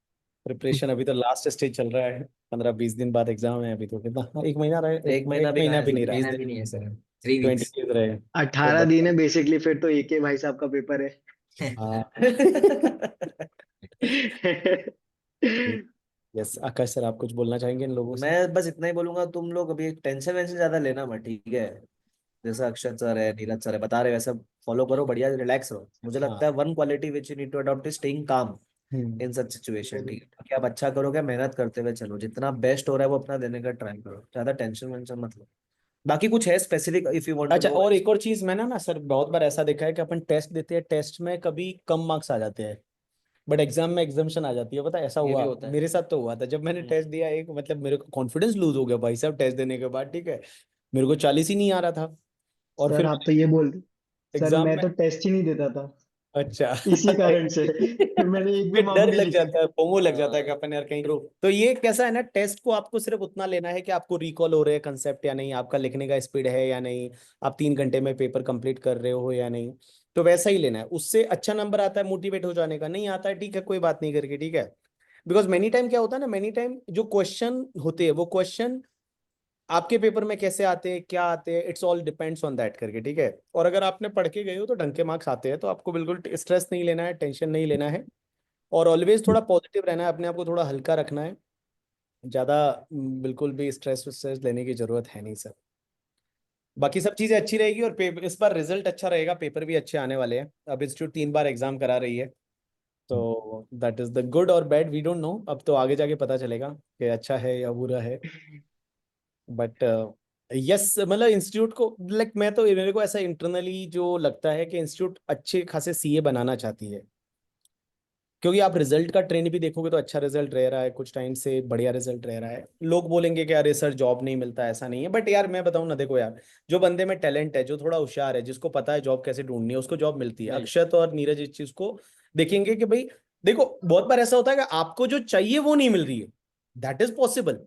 प्रिपरेशन अभी तो लास्ट स्टेज चल रहा है, 15-20 दिन बाद एग्जाम है। अभी तो कितना, एक महीना रहे? एक महीना एक भी महीना कहाँ है भी सर, नहीं रहा, 20 महीना भी दिन। नहीं है सर, 3 20 वीक्स। डेज रहे तो 18 दिन है बेसिकली, फिर तो एक भाई साहब का पेपर है। हाँ। यस आकाश सर, आप कुछ बोलना चाहेंगे इन लोगों से? मैं बस इतना ही बोलूंगा, तुम लोग अभी टेंशन वेंशन ज्यादा लेना मत, ठीक है? जैसा अक्षत सर है, नीरज सर है बता रहे, वैसा फॉलो करो, बढ़िया रिलैक्स रहो। मुझे लगता है one quality which you need to adopt is staying calm hmm. In such situation, ठीक है? कि आप अच्छा करोगे, मेहनत करते हुए चलो, जितना बेस्ट हो रहा है वो अपना देने का ट्राई करो, ज्यादा टेंशन वेंशन मत लो। बाकी कुछ है specific if you want to अच्छा, नो? और एक और चीज, मैंने ना सर बहुत बार ऐसा देखा है कि अपन टेस्ट देते हैं, टेस्ट में कभी कम मार्क्स आ जाते हैं बट एग्जाम में एग्जाम्शन आ जाती है। पता है ऐसा ये भी हुआ होता है। मेरे साथ, तो हुआ था जब मैंने टेस्ट दिया एक, मतलब मेरे को कॉन्फिडेंस लूज हो गया भाई साहब टेस्ट देने के बाद, ठीक है? मेरे को 40 ही नहीं आ रहा था और सर फिर आप तो ये बोल सर एग्जाम मैं में। तो टेस्ट ही नहीं देता था अच्छा। इसी कारण से। फिर मैंने एक भी फिर मार्क डर नहीं लग लिखा। जाता है, फोमो लग जाता है कि अपन यार कहीं। तो ये कैसा है ना, टेस्ट को आपको सिर्फ उतना लेना है कि आपको रिकॉल हो रहे हैं कंसेप्ट या नहीं, आपका लिखने का स्पीड है या नहीं, आप 3 घंटे में पेपर कंप्लीट कर रहे हो या नहीं। तो वैसा ही लेना है, उससे अच्छा नंबर आता है मोटिवेट हो जाने का। नहीं आता है ठीक है, कोई बात नहीं करके, ठीक है? बिकॉज मेनी टाइम क्या होता है ना, मेनी टाइम जो क्वेश्चन होते हैं वो क्वेश्चन आपके पेपर में कैसे आते हैं, क्या आते हैं, it's all depends on that करके, ठीक है? और अगर आपने पढ़ के गए हो तो ढंग के मार्क्स आते हैं, तो आपको बिल्कुल स्ट्रेस नहीं लेना है, टेंशन नहीं लेना है, और ऑलवेज थोड़ा पॉजिटिव रहना है, अपने आप को थोड़ा हल्का रखना है। ज्यादा बिल्कुल भी स्ट्रेस स्ट्रेस लेने की जरूरत है नहीं सर। बाकी सब चीजें अच्छी रहेगी, और पेपर इस बार रिजल्ट अच्छा रहेगा, पेपर भी अच्छे आने वाले हैं। अब इंस्टीट्यूट 3 बार एग्जाम करा रही है, तो दैट इज द गुड और बैड, वी डोंट नो, अब तो आगे जाके पता चलेगा कि अच्छा है या बुरा है। बट यस, मतलब इंस्टीट्यूट को, लाइक मैं तो, मेरे को ऐसा इंटरनली जो लगता है कि इंस्टीट्यूट अच्छे खासे सीए बनाना चाहती है, क्योंकि आप रिजल्ट का ट्रेंड भी देखोगे तो अच्छा रिजल्ट रह रहा है, कुछ टाइम से बढ़िया रिजल्ट रह रहा है। लोग बोलेंगे कि अरे सर जॉब नहीं मिलता, ऐसा नहीं है, बट यार मैं बताऊं ना, देखो यार, जो बंदे में टैलेंट है, जो थोड़ा होशियार है, जिसको पता है जॉब कैसे ढूंढनी है, उसको जॉब मिलती है। अक्षत और नीरज इस चीज को देखेंगे कि भाई देखो, बहुत बार ऐसा होता है कि आपको जो चाहिए वो नहीं मिल रही है, that is possible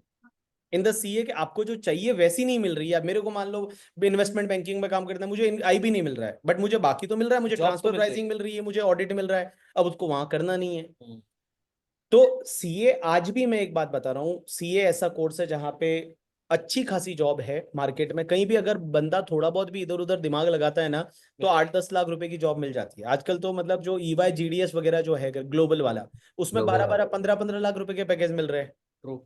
in the CA, कि आपको जो चाहिए वैसी नहीं मिल रही है। अब मेरे को मान लो इन्वेस्टमेंट बैंकिंग में काम करना है, मुझे आई भी नहीं मिल रहा है, बट मुझे बाकी तो मिल रहा है, मुझे जॉब तो ट्रांसफर मिल रही प्राइसिंग मिल रही है, मुझे ऑडिट मिल रहा है, अब उसको वहां करना नहीं है। तो सीए, आज भी मैं एक बात बता रहा हूँ, सीए ऐसा कोर्स है जहां पे अच्छी खासी जॉब है मार्केट में। कहीं भी अगर बंदा थोड़ा बहुत भी इधर उधर दिमाग लगाता है ना, तो 8-10 लाख रुपए की जॉब मिल जाती है आजकल तो। मतलब जो ईवाई जीडीएस वगैरह जो है ग्लोबल वाला, उसमें 12-12 15-15 लाख रुपए के पैकेज मिल रहे हैं।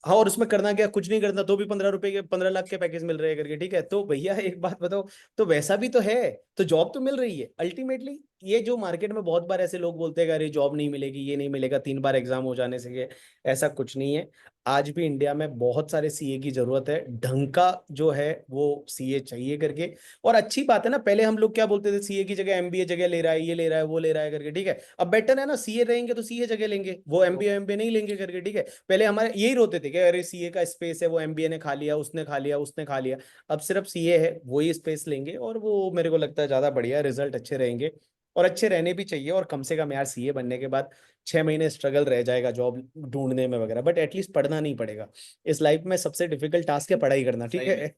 हाँ, और उसमें करना क्या, कुछ नहीं करना तो भी 15 रुपए के 15 लाख के पैकेज मिल रहे हैं करके, ठीक है? तो भैया एक बात बताओ, तो वैसा भी तो है, तो जॉब तो मिल रही है अल्टीमेटली। ये जो मार्केट में बहुत बार ऐसे लोग बोलते हैं कि अरे जॉब नहीं मिलेगी, ये नहीं मिलेगा, 3 बार एग्जाम हो जाने से, ऐसा कुछ नहीं है। आज भी इंडिया में बहुत सारे सीए की जरूरत है, ढंग का जो है वो सीए चाहिए करके। और अच्छी बात है ना, पहले हम लोग क्या बोलते थे, सीए की जगह एमबीए जगह ले रहा है, ये ले रहा है, वो ले रहा है करके, ठीक है? अब बेटर है ना, सीए रहेंगे तो सीए जगह लेंगे, वो एमबीए नहीं लेंगे करके, ठीक है? पहले हमारे यही रोते थे कि अरे सीए का स्पेस है, वो एमबीए ने खा लिया, उसने खा लिया, उसने खा लिया। अब सिर्फ सीए है, वही स्पेस लेंगे, और वो मेरे को लगता है ज्यादा बढ़िया, रिजल्ट अच्छे रहेंगे, और अच्छे रहने भी चाहिए। और कम से कम यार सीए बनने के बाद 6 महीने स्ट्रगल रह जाएगा जॉब ढूंढने में वगैरह, बट एटलीस्ट पढ़ना नहीं पड़ेगा। इस लाइफ में सबसे डिफिकल्ट टास्क है पढ़ाई करना, ठीक है?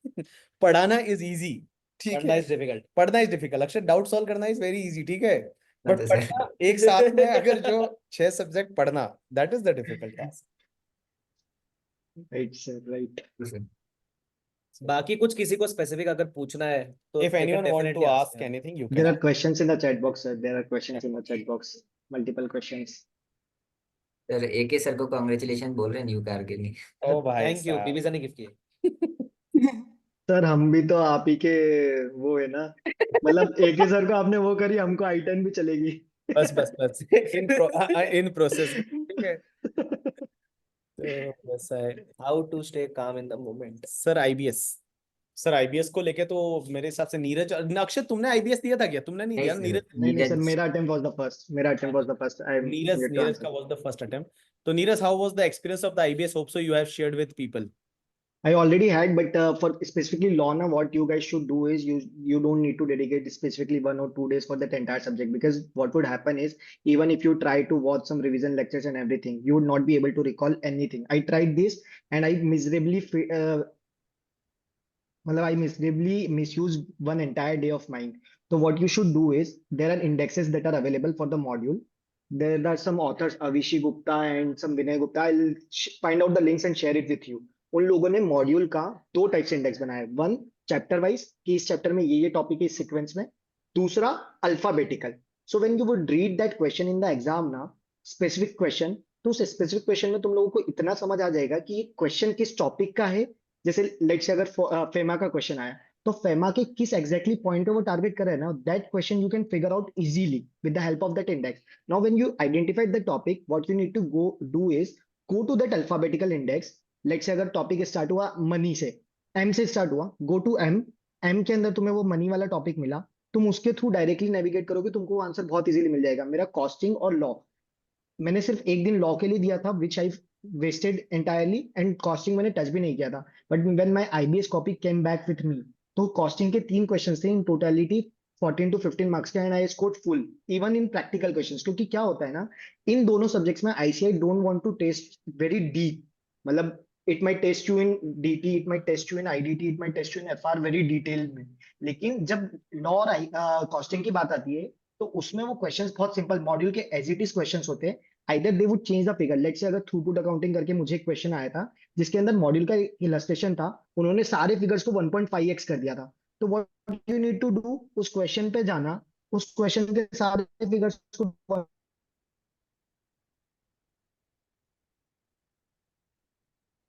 पढ़ाना इज इजी, ठीक पढ़ना है? Is difficult. पढ़ना इज डिफिकल्ट, अक्षर डाउट सॉल्व करना इज वेरी इजी, ठीक है? ना बट तो सर। पढ़ना एक साथ में, अगर जो 6 सब्जेक्ट पढ़ना, that is the difficult task. Right sir right. बाकी कुछ किसी को स्पेसिफिक अगर पूछना है तो If they can anyone want definitely to ask, ask yeah. anything, you can There are ask. questions in the chat box, sir. There are questions in the chat box. Multiple questions. Sir AK sir को congratulation बोल रहे हैं new car के लिए। Oh भाई thank you, साहब। PV sir ने gift किए। सर हम भी तो आप ही के वो है ना, मतलब एक ही सर को आपने वो करी, हमको I-10 भी चलेगी। बस बस बस, इन प्रोसेस, ठीक है? तो वैसा है। How to stay calm in the moment. Sir IBS, sir IBS को लेके तो मेरे हिसाब से नीरज, अक्षय तुमने आईबीएस दिया था क्या? तुमने नहीं नहीं दिया ना? सर, नीरज, नहीं सर, नीरज। मेरा अटेम्प्ट वाज द फर्स्ट, मेरा attempt was the first. I am Neeraj yet to Neeraj का answer. Was the first attempt. तो Neeraj, how was the experience of the IBS? Hope so you have shared with people. I already had, but for specifically law now, what you guys should do is you don't need to dedicate specifically 1 or 2 days for that entire subject, because what would happen is even if you try to watch some revision lectures and everything, you would not be able to recall anything. I tried this and I miserably misused one entire day of mine. So what you should do is there are indexes that are available for the module. There are some authors, Avishi Gupta and some Vinay Gupta. I'll find out the links and share it with you. उन लोगों ने module का 2 type से index बनाया है। One, chapter wise कि इस chapter में ये टॉपिक है इस सीक्वेंस में। दूसरा, alphabetical. So when you would read that question in the exam ना, स्पेसिफिक क्वेश्चन, तो उस स्पेसिफिक क्वेश्चन में तुम लोगों को इतना समझ आ जाएगा कि ये क्वेश्चन किस टॉपिक का है। जैसे लेट्स से अगर फेमा का क्वेश्चन आया, तो फेमा के किस एग्जैक्टली पॉइंट पे वो टारगेट कर रहे हैं ना, that question you can figure out easily with the help of that index. Now when you identify the topic, what you need to do is go to that alphabetical index. Let's say अगर topic start हुआ money से, M से start हुआ, go to M. M के अंदर तुम्हें वो money वाला टॉपिक मिला, तुम उसके थ्रू डायरेक्टली नेविगेट करोगे, तुमको आंसर बहुत इजीली मिल जाएगा। मेरा कॉस्टिंग और लॉ, मैंने सिर्फ एक दिन लॉ के लिए दिया था, which I wasted entirely, and costing मैंने टच भी नहीं किया था। But when my IBS copy came back with me, तो कॉस्टिंग के 3 क्वेश्चंस थे इन टोटलिटी 14 to 15 मार्क्स के, and I scored full even in practical questions. क्योंकि क्या होता है ना, इन दोनों सब्जेक्ट्स में ICAI don't want to test very deep, मतलब it might test you in DT, it might test you in IDT, it might test you in FR very detail में। लेकिन जब लॉ और कॉस्टिंग की बात आती है, तो उसमें वो क्वेश्चंस बहुत सिंपल मॉड्यूल के एज इट इज क्वेश्चंस होते हैं। Either they would change the figure. Let's say अगर थ्रूपुट अकाउंटिंग करके मुझे एक क्वेश्चन आया था जिसके अंदर मॉड्यूल का इलस्ट्रेशन था, उन्होंने सारे फिगर्स को 1.5x कर दिया था। तो what you need to do, उस क्वेश्चन पे जाना, उस क्वेश्चन के सारे फिगर्स को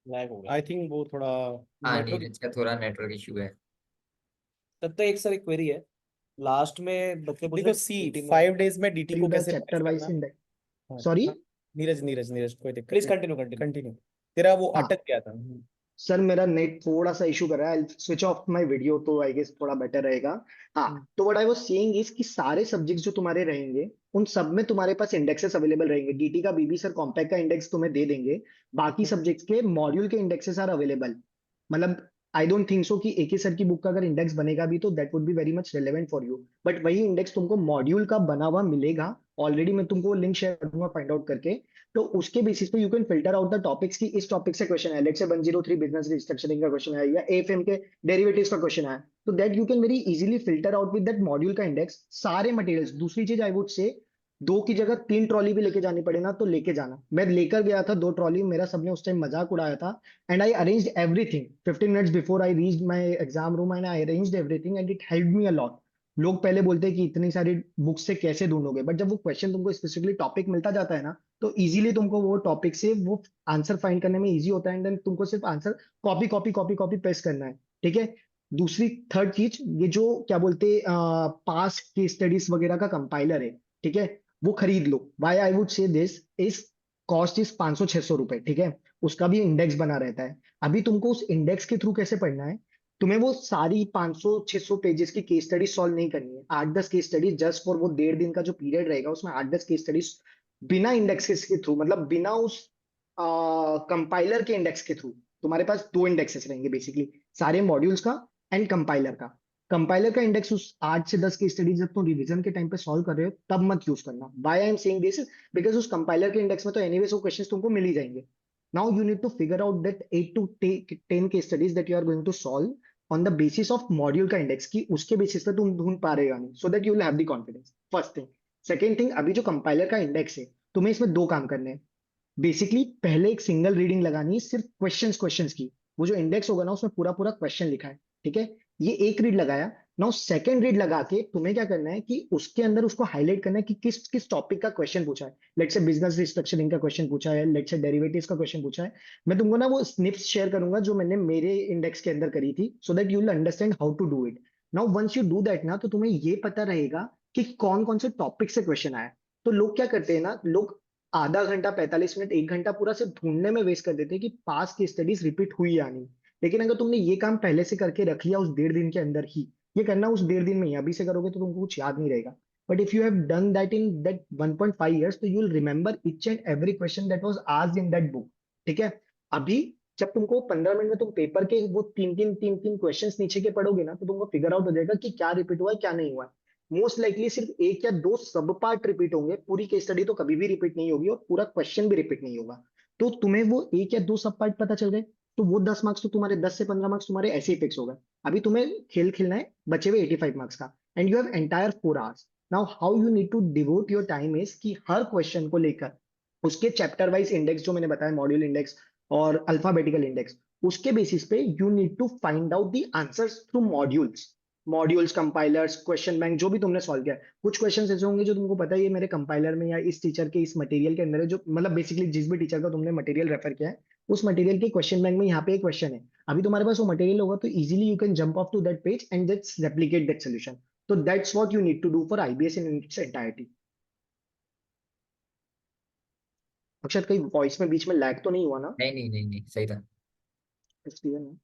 लैग हो गया। आई थिंक वो थोड़ा हाँ नेटवर्क। नीरज का थोड़ा नेटवर्क इशू है। तब तक एक सर एक क्वेरी है, लास्ट में बच्चे पूछ देखो रहे सी DT में 5 डेज में डीटी को कैसे चैप्टर वाइज करना। इंडेक्स। हाँ, सॉरी हाँ, नीरज कोई दिक्कत प्लीज नहीं, कंटिन्यू। कंटिन्यू। तेरा वो हाँ अटक गया था। सर, मेरा नेट थोड़ा सा इशू कर रहा है, स्विच ऑफ माय वीडियो तो आई गेस थोड़ा बेटर रहेगा। हाँ, तो what I was saying is कि सारे सब्जेक्ट्स जो तुम्हारे रहेंगे उन सब में तुम्हारे पास इंडेक्सेस अवेलेबल रहेंगे। डीटी का बीबी सर कॉम्पैक्ट का इंडेक्स तुम्हें दे देंगे, बाकी सब्जेक्ट्स के मॉड्यूल के इंडेक्सेस आर अवेलेबल। मतलब आई डोंट थिंक सो कि एक ही सर की बुक का अगर इंडेक्स बनेगा भी तो that would be very much relevant for you, but वही इंडेक्स तुमको मॉड्यूल का बना हुआ मिलेगा। ऑलरेडी मैं तुमको लिंक शेयर करूंगा फाइंड आउट करके। तो उसके बेसिस पे you can filter out the topics की इस टॉपिक से क्वेश्चन है, लेट्स से 103 बिजनेस रिस्ट्रक्चरिंग का क्वेश्चन है या एएफएम के डेरिवेटिव्स का क्वेश्चन है, तो that you can very easily filter out with that module का इंडेक्स सारे मटेरियल्स। दूसरी चीज आई वुड से, 2 की जगह 3 ट्रॉली भी लेके जानी पड़े ना तो लेके जाना। मैं लेकर गया था 2 ट्रॉली, मेरा सबने उस टाइम मजाक उड़ाया था, and I arranged everything 15 minutes before I reached my exam room, and I arranged everything and it helped me a lot. लोग पहले बोलते हैं कि इतनी सारी बुक्स से कैसे ढूंढोगे, बट जब वो क्वेश्चन तुमको स्पेसिफिकली टॉपिक मिलता जाता है ना, तो इजीली तुमको वो टॉपिक से वो आंसर फाइंड करने में इजी होता है, एंड देन तुमको सिर्फ answer copy copy copy copy paste करना है। ठीक है। दूसरी थर्ड चीज, ये जो क्या बोलते पास के स्टडीज वगैरह का कंपाइलर है, ठीक है, वो खरीद लो। Why I would say this is cost is 500-600 रुपए। ठीक है, उसका भी इंडेक्स बना रहता है। अभी तुमको उस इंडेक्स के थ्रू कैसे पढ़ना है, तुम्हें वो सारी 500-600 पेजेस की केस स्टडी सॉल्व नहीं करनी है। 8-10 केस स्टडीज जस्ट फॉर वो 1.5 दिन का जो पीरियड रहेगा, उसमें 8-10 केस स्टडीज बिना इंडेक्सेस के थ्रू, मतलब बिना उस कंपाइलर के इंडेक्स के थ्रू। तुम्हारे पास 2 इंडेक्सेस रहेंगे बेसिकली, सारे मॉड्यूल्स का एंड कंपाइलर का। कंपाइलर का इंडेक्स उस 8 से 10 की स्टडी जब तुम रिवीजन के टाइम पे सॉल्व कर रहे हो तब मत यूज करना। Why I am saying this, because उस कंपाइलर के इंडेक्स में तो एनीवेज वो क्वेश्चंस तुमको मिल ही जाएंगे। Now you need to figure out that 8 to 10 case studies that you are going to solve on the basis of module का इंडेक्स, की उसके बेसिस पे तुम ढूंढ पा रहे हो नहीं, सो that you will have the confidence. First thing. Second thing, अभी जो कंपाइलर का इंडेक्स है, तुम्हें इसमें 2 काम करने हैं। बेसिकली पहले एक सिंगल रीडिंग लगानी है सिर्फ क्वेश्चंस की। वो जो इंडेक्स होगा ना, उसमें पूरा पूरा क्वेश्चन लिखा है। ठीक है, ये एक रीड लगाया। नाउ सेकंड रीड लगा के तुम्हें क्या करना है कि उसके अंदर उसको हाईलाइट करना है कि किस किस टॉपिक का क्वेश्चन पूछा है। लेट्स से बिजनेस रिस्ट्रक्चरिंग का क्वेश्चन पूछा है, लेट्स से डेरिवेटिव्स का क्वेश्चन पूछा है। मैं तुमको ना वो स्निप्स शेयर करूंगा जो मैंने मेरे इंडेक्स के अंदर करी थी, so that you will understand how to do it. Now once you do that ना, तो तुम्हें ये पता रहेगा कि कौन कौन से टॉपिक से क्वेश्चन आया। तो लोग क्या करते हैं ना, लोग आधा घंटा 45 मिनट 1 घंटा पूरा सिर्फ ढूंढने में वेस्ट कर देते हैं कि पास की स्टडीज रिपीट हुई या नहीं। लेकिन अगर तुमने ये काम पहले से करके रख लिया उस 1.5 दिन के अंदर ही, ये करना उस 1.5 दिन में ही, अभी से करोगे तो तुमको कुछ याद नहीं रहेगा। But if you have done that in that 1.5 years, तो you will remember each and every question that was asked in that book. ठीक है। अभी जब तुमको 15 मिनट में तुम पेपर के वो तीन तीन क्वेश्चंस नीचे के पढ़ोगे ना, तो तुमको फिगर आउट हो जाएगा कि क्या रिपीट हुआ है क्या नहीं हुआ है। मोस्ट लाइकली सिर्फ 1 या 2 सब पार्ट रिपीट होंगे, पूरी केस स्टडी तो कभी भी रिपीट नहीं होगी और पूरा क्वेश्चन भी रिपीट नहीं होगा। तो तुम्हें वो 1 या 2 सब पार्ट पता चल गए, तो वो 10 मार्क्स तो तुम्हारे 10 से 15 मार्क्स तुम्हारे ऐसे ही फिक्स हो गए। अभी तुम्हें खेल खेलना है बचे हुए 85 मार्क्स का, and you have entire 4 hours. Now how you need to devote your time is कि हर क्वेश्चन को लेकर उसके चैप्टर वाइज इंडेक्स जो मैंने बताया, मॉड्यूल इंडेक्स और अल्फाबेटिकल इंडेक्स, उसके बेसिस पे you need to find out the answers through modules compilers, question bank जो भी तुमने सॉल्व किया है। कुछ क्वेश्चन ऐसे होंगे जो तुमको पता है ये मेरे कंपाइलर में या इस टीचर के इस मटेरियल के अंदर है, जो मतलब बेसिकली जिस भी टीचर का तुमने मटेरियल रेफर किया है उस मटेरियल के क्वेश्चन बैंक में यहाँ पे एक क्वेश्चन है। अभी तुम्हारे पास वो मटेरियल होगा तो easily you can jump off to that page and just replicate that solution. तो that's what you need to do for IBS in its entirety. अक्षर कहीं वॉइस में बीच में लैग तो नहीं हुआ ना? नहीं नहीं नहीं नहीं, सही था। क्लियर ना?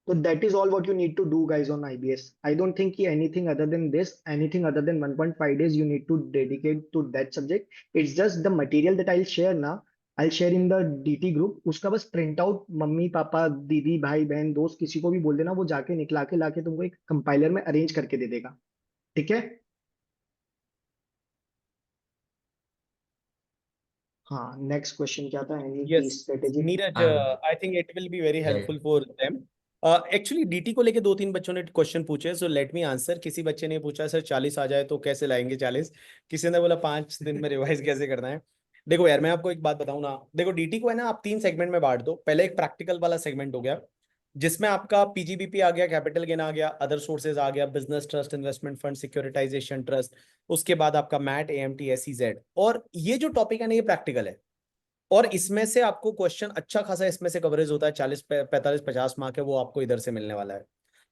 So that is all what you need to do, guys, on IBS. I don't think anything other than this, anything other than 1.5 days you need to dedicate to that subject. It's just the material that I'll share now. I'll share in the DT group. उसका बस print out mummy papa दीदी भाई बहन दोस्त किसी को भी बोल देना, वो जाके निकला के लाके तुमको एक कंपाइलर में अरेंज करके दे देगा। ठीक है? हाँ, नेक्स्ट क्वेश्चन क्या था? एनी की यस स्ट्रेटेजी? नीरज, हाँ I think it will be very या helpful for them. Actually DT को लेके 2-3 बच्चों ने क्वेश्चन पूछे, सो लेट मी आंसर। किसी बच्चे ने पूछा सर 40 आ जाए तो कैसे लाएंगे 40? किसी ने बोला 5 दिन में रिवाइज कैसे करना है। देखो यार, मैं आपको एक बात बताऊं ना, देखो डीटी को है ना आप 3 सेगमेंट में बांट दो। पहले एक प्रैक्टिकल वाला सेगमेंट हो गया जिसमें आपका पीजीबीपी आ गया, कैपिटल गेन आ गया, अदर सोर्सेज आ गया, business trust, investment fund, securitization trust, उसके बाद आपका मैट, एएमटी, एसईजेड। और ये जो टॉपिक है ना ये प्रैक्टिकल है, और इसमें से आपको क्वेश्चन अच्छा खासा इसमें से कवरेज होता है, 40 45 50 मार्क है वो आपको इधर से मिलने वाला है।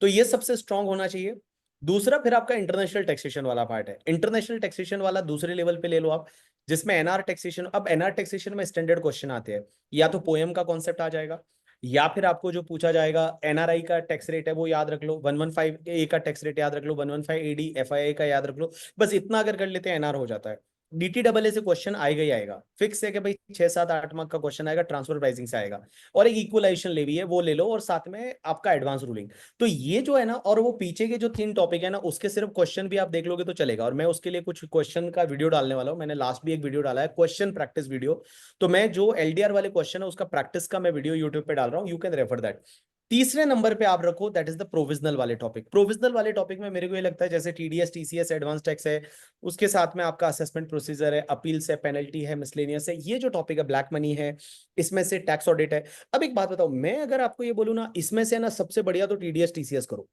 तो ये सबसे स्ट्रांग होना चाहिए। दूसरा फिर आपका इंटरनेशनल टैक्सेशन वाला पार्ट है। इंटरनेशनल टैक्सेशन वाला दूसरे लेवल पे ले लो आप, जिसमें एनआर टैक्सेशन। अब एनआर टैक्सेशन में स्टैंडर्ड क्वेश्चन आते हैं, या तो पोएम का कॉन्सेप्ट आ जाएगा, या फिर आपको जो पूछा जाएगा एनआरआई का टैक्स रेट है वो याद रख लो, 115 ए का टैक्स रेट याद रख लो, 115 एडी एफआईआई का याद रख लो। बस इतना अगर कर लेते हैं एनआर हो जाता है। डीटीडब्ल्यूए से क्वेश्चन आएगा ही आएगा, फिक्स है कि भाई 6 7 8 मार्क का क्वेश्चन आएगा, ट्रांसफर प्राइसिंग से आएगा। और एक इक्वलाइजेशन लेवी है वो ले लो, और साथ में आपका एडवांस रूलिंग। तो ये जो है ना, और वो पीछे के जो 3 टॉपिक है ना उसके सिर्फ क्वेश्चन भी आप देख लोगे तो चलेगा। और मैं उसके लिए कुछ क्वेश्चन का वीडियो डालने वाला हूँ, मैंने लास्ट भी एक वीडियो डाला है क्वेश्चन प्रैक्टिस वीडियो। तो मैं जो एलडीआर वाले क्वेश्चन है उसका प्रैक्टिस का मैं वीडियो यूट्यूब पे डाल रहा हूँ, यू कैन रेफर दैट। तीसरे नंबर पे आप रखो दैट इज द प्रोविजनल वाले टॉपिक। प्रोविजनल वाले टॉपिक में मेरे को ये लगता है जैसे टीडीएस, टीसीएस, एडवांस टैक्स है, उसके साथ में आपका असेसमेंट प्रोसीजर है, अपील्स है, पेनल्टी है, मिसलेनियस है, ये जो टॉपिक है, ब्लैक मनी है, इसमें से टैक्स ऑडिट है। अब एक बात बताओ, मैं अगर आपको ये बोलूँ ना, इसमें से ना सबसे बढ़िया तो टीडीएस टीसीएस करो,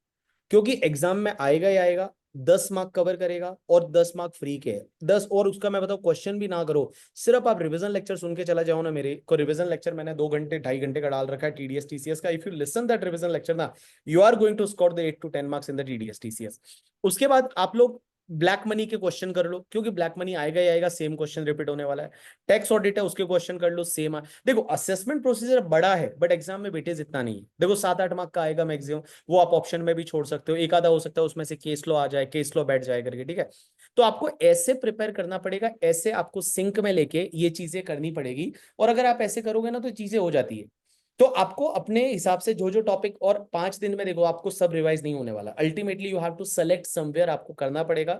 क्योंकि एग्जाम में आएगा ही आएगा, 10 मार्क कवर करेगा और 10 मार्क फ्री के है 10। और उसका मैं बताऊं क्वेश्चन भी ना करो, सिर्फ आप रिवीजन लेक्चर सुन के चला जाओ ना। मेरे को रिवीजन लेक्चर मैंने 2 घंटे 2.5 घंटे का डाल रखा है टीडीएस टीसीएस का। If you listen that revision lecture ना, you are going to score the 8 to 10 marks in the TDS TCS. उसके बाद आप लोग ब्लैक मनी के क्वेश्चन कर लो, क्योंकि ब्लैक मनी आएगा ही आएगा, सेम क्वेश्चन रिपीट होने वाला है। टैक्स ऑडिट है उसके क्वेश्चन कर लो, सेम। देखो असेसमेंट प्रोसीजर बड़ा है बट एग्जाम में वेटेज इतना नहीं है। देखो 7 8 मार्क का आएगा मैक्सिमम, वो आप ऑप्शन में भी छोड़ सकते हो, एक आधा हो सकता है उसमें से केस लॉ आ जाए, केस लॉ बैठ जाए करके, ठीक है। तो आपको ऐसे प्रिपेयर करना पड़ेगा, ऐसे आपको सिंक में लेके ये चीजें करनी पड़ेगी। और अगर आप ऐसे करोगे ना तो चीजें हो जाती है। तो आपको अपने हिसाब से जो जो टॉपिक, और 5 दिन में देखो आपको सब रिवाइज नहीं होने वाला, ultimately you have to select somewhere, आपको करना पड़ेगा।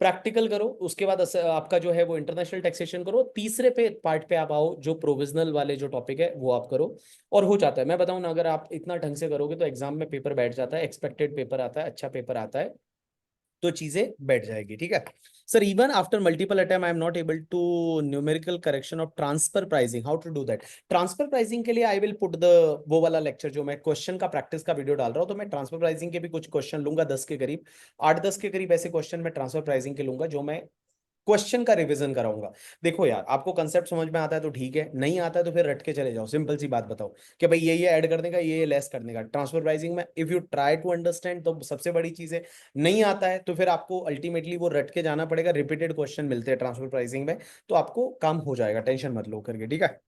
प्रैक्टिकल करो, उसके बाद आपका जो है वो इंटरनेशनल टैक्सेशन करो, तीसरे पे पार्ट पे आप आओ जो प्रोविजनल वाले जो टॉपिक है वो आप करो, और हो जाता है। मैं बताऊं ना, अगर आप इतना ढंग से करोगे तो एग्जाम में पेपर बैठ जाता है, एक्सपेक्टेड पेपर आता है, अच्छा पेपर आता है, तो चीजें बैठ जाएगी, ठीक है। Sir even after multiple attempt I am not able to numerical correction of transfer pricing, how to do that. Transfer pricing के लिए आई विल पुट द वो वाला लेक्चर जो मैं क्वेश्चन का प्रैक्टिस का वीडियो डाल रहा हूं, तो मैं ट्रांसफर प्राइसिंग के भी कुछ क्वेश्चन लूंगा, 10 के करीब, 8-10 के करीब ऐसे क्वेश्चन मैं ट्रांसफर प्राइसिंग के लूंगा, जो मैं क्वेश्चन का रिवीजन कराऊंगा। देखो यार, आपको कंसेप्ट समझ में आता है तो ठीक है, नहीं आता है तो फिर रट के चले जाओ। सिंपल सी बात बताओ कि भाई ये ऐड करने का, ये लेस करने का। ट्रांसफर प्राइसिंग में if you try to understand तो सबसे बड़ी चीज है, नहीं आता है तो फिर आपको अल्टीमेटली वो रट के जाना पड़ेगा। रिपीटेड क्वेश्चन मिलते हैं ट्रांसफर प्राइसिंग में, तो आपको काम हो जाएगा, टेंशन मत लो करके, ठीक है।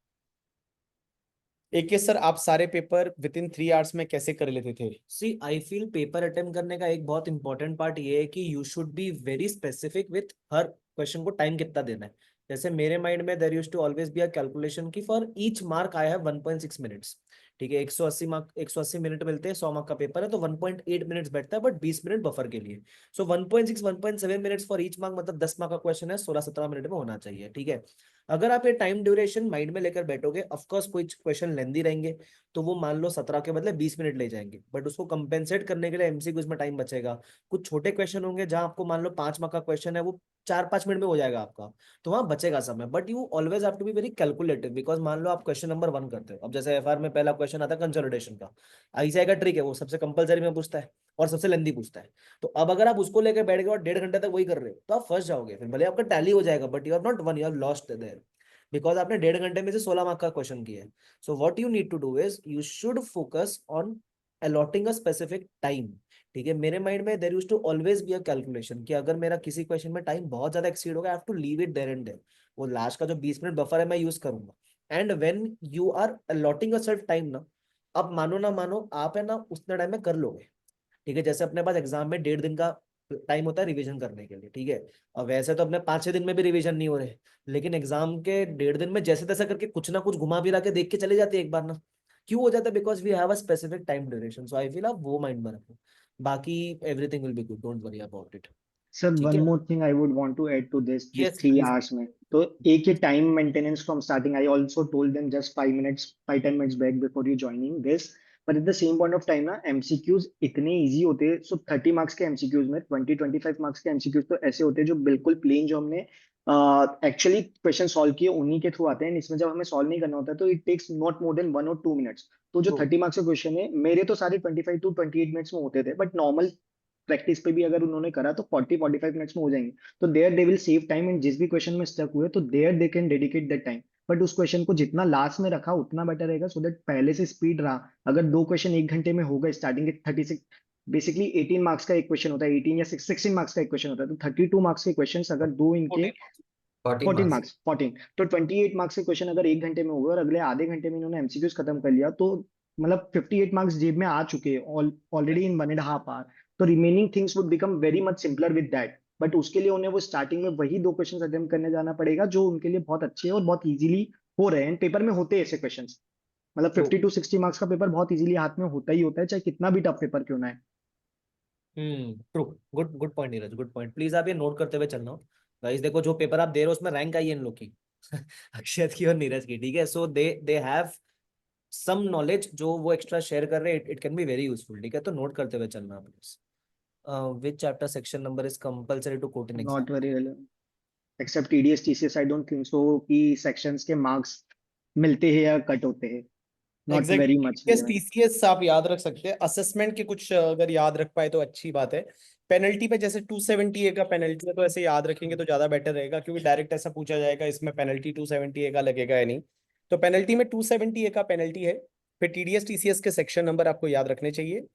एक सर आप सारे पेपर विद इन 3 आवर्स में कैसे कर लेते थे? See I feel paper attempt करने का एक बहुत इंपॉर्टेंट पार्ट ये है कि you should be very specific with हर क्वेश्चन को टाइम कितना देना है। जैसे मेरे माइंड में there used to always be a calculation की for each mark I have 1.6 minutes, ठीक है, 180 मार्क 180 मिनट मिलते हैं, 100 मार्क का पेपर है तो 1.8 मिनट्स बैठता है, बट 20 मिनट बफर के लिए। सो 1.6 1.7 मिनट्स फॉर ईच मार्क, मतलब 10 मार्क का क्वेश्चन है, 16-17 मिनट में होना चाहिए। ठीक है, अगर आप ये टाइम ड्यूरेशन माइंड में लेकर बैठोगे, ऑफकोर्स कोई क्वेश्चन लेंदी रहेंगे तो वो मान लो 17 के बदले 20 मिनट ले जाएंगे, बट उसको कंपेंसेट करने के लिए एमसीक्यूज में टाइम बचेगा। कुछ छोटे क्वेश्चन होंगे जहां आपको मान लो 5 मार्क का क्वेश्चन है, वो 4-5 मिनट में हो जाएगा आपका, तो वहां बचेगा समय। But you always have to be very calculative, because मान लो आप क्वेश्चन नंबर 1 करते हो, अब जैसे एफआर में पहला क्वेश्चन आता है कंसोलिडेशन का, ऐसा का ट्रिक है, वो सबसे कंपलसरी में पूछता है और सबसे लेंदी पूछता है। तो अब अगर आप उसको लेकर बैठ गए और 1.5 घंटे तक वही कर रहे हो तो आप फंस जाओगे, फिर भले आपका टैली हो जाएगा but you are not won, you are lost there, because आपने 1.5 घंटे में से 16 मार्क का क्वेश्चन किया है। So what you need to do is you should focus on allotting a specific time. ठीक है, मेरे माइंड में there used to always be a calculation कि अगर मेरा किसी क्वेश्चन में टाइम बहुत ज्यादा एक्सीड होगा, I have to leave it there and there, वो लास्ट का जो 20 मिनट बफर है मैं यूज करूंगा। And when you are allotting a certain time ना, अब मानो ना मानो आप है ना उतने टाइम में कर लोगे। ठीक है, जैसे अपने पास एग्जाम में 1.5 दिन का टाइम होता है रिवीजन करने के लिए। ठीक है, और वैसे तो अपने 5-6 दिन में भी रिवीजन नहीं हो रहे, लेकिन एग्जाम के 1.5 दिन में जैसे तैसे करके कुछ ना कुछ घुमा फिरा के देख के चले जाते हैं एक बार ना। क्यों हो जाता है? Because we have a specific time duration. So I feel आप वो माइंड में रखो, बाकी everything will be good, don't worry about it. Sir ठीक वन है, more thing I would want to add to this yes 3 please. Hours में, तो एक ही time maintenance from starting, I also told them just 5-10 minutes back before you joining this, but at the same point of time ना MCQs इतने easy होते हैं। सो 30 marks के MCQs में 20-25 मार्क्स के एमसीक्यूज तो ऐसे होते हैं जो बिल्कुल प्लेन, जो हमने एक्चुअली क्वेश्चन सॉल्व किए उन्हीं के थ्रू आते हैं। इसमें जब हमें सॉल्व नहीं करना होता तो it takes not more than 1 or 2 minutes. तो जो 30 मार्क्स के क्वेश्चन है मेरे तो सारे 25 to 28 मिनट्स में होते थे, बट नॉर्मल प्रैक्टिस पे भी अगर उन्होंने करा तो 40-45 मिनट्स में हो जाएंगे। तो there they will save time, and जिस भी क्वेश्चन में स्टक हुए तो there they can dedicate that time. But उस क्वेश्चन को जितना लास्ट में रखा उतना बेटर रहेगा, सो दैट पहले से स्पीड रहा। अगर 2 क्वेश्चन 1 घंटे में हो गए स्टार्टिंग के 36, बेसिकली 18 मार्क्स का एक क्वेश्चन होता है, 18 या 16 मार्क्स का एक क्वेश्चन होता है, तो 32 मार्क्स के क्वेश्चन अगर दो इनके 14 14 मार्क्स। मार्क्स 14, तो 28 मार्क्स के क्वेश्चन अगर 1 घंटे में हो गए और अगले आधे घंटे में इन्होंने एमसीक्यूज खत्म कर लिया, तो मतलब 58 मार्क्स जेब में आ चुके हैं ऑलरेडी इन 1.5 आवर। तो remaining things would become very much simpler with that, but उसके लिए उन्हें वो स्टार्टिंग में वही 2 क्वेश्चन अटेम्प्ट करने जाना पड़ेगा जो उनके लिए बहुत अच्छे हैं और बहुत इजीली हो रहे हैं। पेपर में होते हैं ऐसे क्वेश्चन, मतलब तो 50 to 60 मार्क्स का पेपर बहुत इजीली हाथ में होता ही होता है, चाहे कितना भी टफ पेपर क्यों ना है। True, good good point Neeraj, good point. Please आप ये नोट करते हुए चलना गाइस, देखो जो पेपर आप दे रहे हो उसमें रैंक आई है इन लोग की अक्षत की और नीरज की। ठीक है, सो दे हैव सम नॉलेज जो वो एक्स्ट्रा शेयर कर रहे हैं, it can be very useful. ठीक है, तो नोट करते हुए चलना please. Which chapter section number is compulsory to quote in exam? Not very except TDS TCS, I don't think so कि सेक्शंस के मार्क्स मिलते हैं या कट होते हैं, not very much. Exactly, TCS आप याद रख सकते हैं, असेसमेंट के कुछ अगर याद रख पाए तो अच्छी बात है। पेनल्टी पे जैसे 270 का पेनल्टी है तो ऐसे याद रखेंगे तो ज्यादा बेटर रहेगा, क्योंकि डायरेक्ट ऐसा पूछा जाएगा इसमें पेनल्टी 270 का लगेगा या नहीं। तो पेनल्टी में 270 का पेनल्टी है। फिर टीडीएस टीसीएस के सेक्शन नंबर आपको याद रखने चाहिए,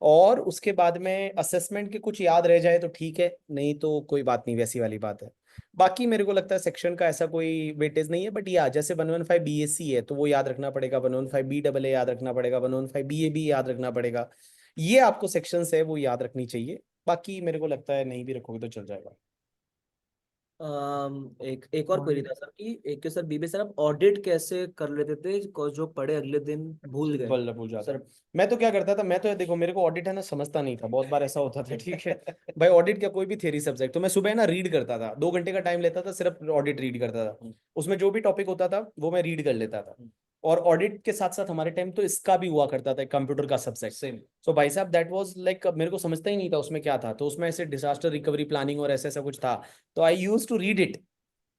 और उसके बाद में असेसमेंट के कुछ याद रह जाए तो ठीक है, नहीं तो कोई बात नहीं, वैसी वाली बात है। बाकी मेरे को लगता है सेक्शन का ऐसा कोई वेटेज नहीं है, बट या जैसे 115 बीएससी है तो वो याद रखना पड़ेगा, 115 BAA याद रखना पड़ेगा, 115 BAB याद रखना पड़ेगा। ये आपको सेक्शंस है वो याद रखनी चाहिए, बाकी मेरे को लगता है नहीं भी रखोगे तो चल जाएगा। एक और क्वेरी था सर कि एक के सर बीबी सर आप ऑडिट कैसे कर लेते थे, जो पढ़े अगले दिन भूल गए? भूल जाता सर मैं तो क्या करता था, मैं तो देखो मेरे को ऑडिट है ना समझता नहीं था, बहुत बार ऐसा होता था। ठीक है भाई, ऑडिट क्या कोई भी थ्योरी सब्जेक्ट, तो मैं सुबह ना रीड करता था, 2 घंटे का टाइम लेता था, सिर्फ ऑडिट रीड करता था। उसमें जो भी टॉपिक होता था वो मैं रीड कर लेता था। और ऑडिट के साथ साथ हमारे टाइम तो इसका भी हुआ करता था, कंप्यूटर का सब्जेक्ट। सेम। सो भाई साहब दैट वाज लाइक, मेरे को समझता ही नहीं था उसमें क्या था, तो उसमें ऐसे डिजास्टर रिकवरी प्लानिंग और ऐसा ऐसा कुछ था। तो आई यूज टू रीड इट,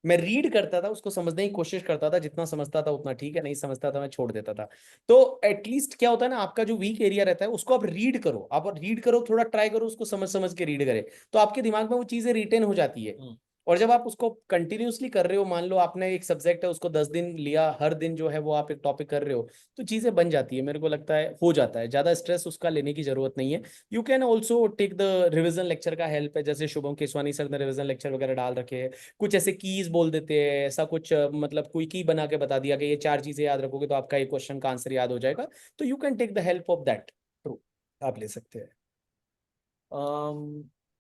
मैं रीड करता था, उसको समझने की कोशिश करता था, जितना समझता था उतना ठीक है, नहीं समझता था मैं छोड़ देता था। तो एटलीस्ट क्या होता है ना, आपका जो वीक एरिया रहता है उसको आप रीड करो, आप रीड करो, थोड़ा ट्राई करो उसको समझ समझ के रीड करे, तो आपके दिमाग में वो चीजें रिटेन हो जाती है। और जब आप उसको कंटिन्यूअसली कर रहे हो, मान लो आपने एक सब्जेक्ट है उसको 10 दिन लिया, हर दिन जो है वो आप एक टॉपिक कर रहे हो, तो चीजें बन जाती है। मेरे को लगता है हो जाता है, ज्यादा स्ट्रेस उसका लेने की जरूरत नहीं है। You can also take the revision lecture का हेल्प है, जैसे शुभम केसवानी सर ने रिविजन लेक्चर वगैरह डाल रखे हैं, कुछ ऐसे कीज बोल देते हैं, ऐसा कुछ मतलब कोई की बना के बता दिया कि ये 4 चीजें याद रखोगे तो आपका एक क्वेश्चन का आंसर याद हो जाएगा, तो you can take the help of that. True, आप ले सकते हैं।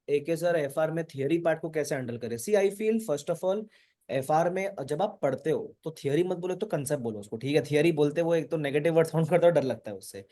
एक है सर एफआर में थियरी पार्ट को कैसे हैंडल करें? See I feel first of all FR में जब आप पढ़ते हो तो थियरी मत बोलो, तो कंसेप्ट बोलो उसको, ठीक है। थियरी बोलते वो एक तो नेगेटिव वर्ड साउंड करता है, डर लगता है उससे।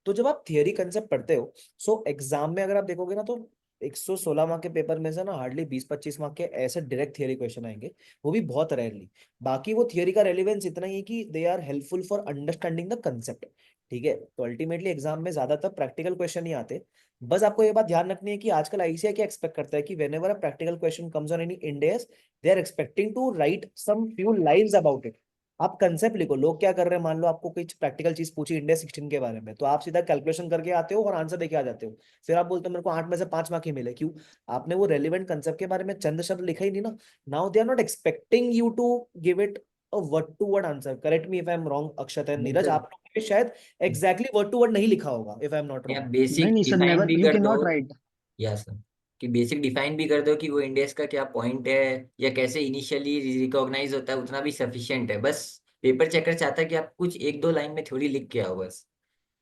तो जब आप थियरी कंसेप्ट पढ़ते हो, सो एग्जाम में अगर आप देखोगे ना, तो 116 मार्क के पेपर में से ना हार्डली 20-25 मार्क के ऐसे डायरेक्ट थियरी क्वेश्चन आएंगे, वो भी बहुत रेयरली। बाकी वो थियरी का रेलिवेंस इतना ही है कि they are helpful for understanding the concept, ठीक है। तो अल्टीमेटली एग्जाम में ज्यादातर प्रैक्टिकल क्वेश्चन ही आते। बस आपको ये बात ध्यान रखनी है कि आजकल आईसीएआई क्या एक्सपेक्ट करता है कि whenever a practical question comes on any index, they are expecting to write some few lines about it. आप कंसेप्ट लिखो। लोग क्या कर रहे हैं, मान लो आपको कोई प्रैक्टिकल चीज पूछी इंडेक्स 16 के बारे में, तो आप सीधा कैलकुलेशन करके आते हो और आंसर देके आ जाते हो। फिर आप बोलते हो मेरे को 8 में से 5 मार्क ही मिले, क्यों? आपने वो रेलिवेंट कंसेप्ट के बारे में चंद शब्द लिखा ही नहीं ना। Now they are not expecting you to give it a word to word answer. Correct me if I am wrong Akshat and Neeraj, आप लोगों ने शायद एग्जैक्टली वर्ड टू वर्ड नहीं लिखा होगा, इफ आई एम नॉट या रॉन्ग। बेसिक नहीं sir, define never, भी यू कर कैन दो। Not right. या सर, कि बेसिक डिफाइन भी कर दो कि वो इंडेक्स का क्या पॉइंट है या कैसे इनिशियली रिकॉग्नाइज होता है, उतना भी सफिशिएंट है। बस पेपर चेकर चाहता है कि आप कुछ 1-2 लाइन में थ्योरी लिख के आओ बस।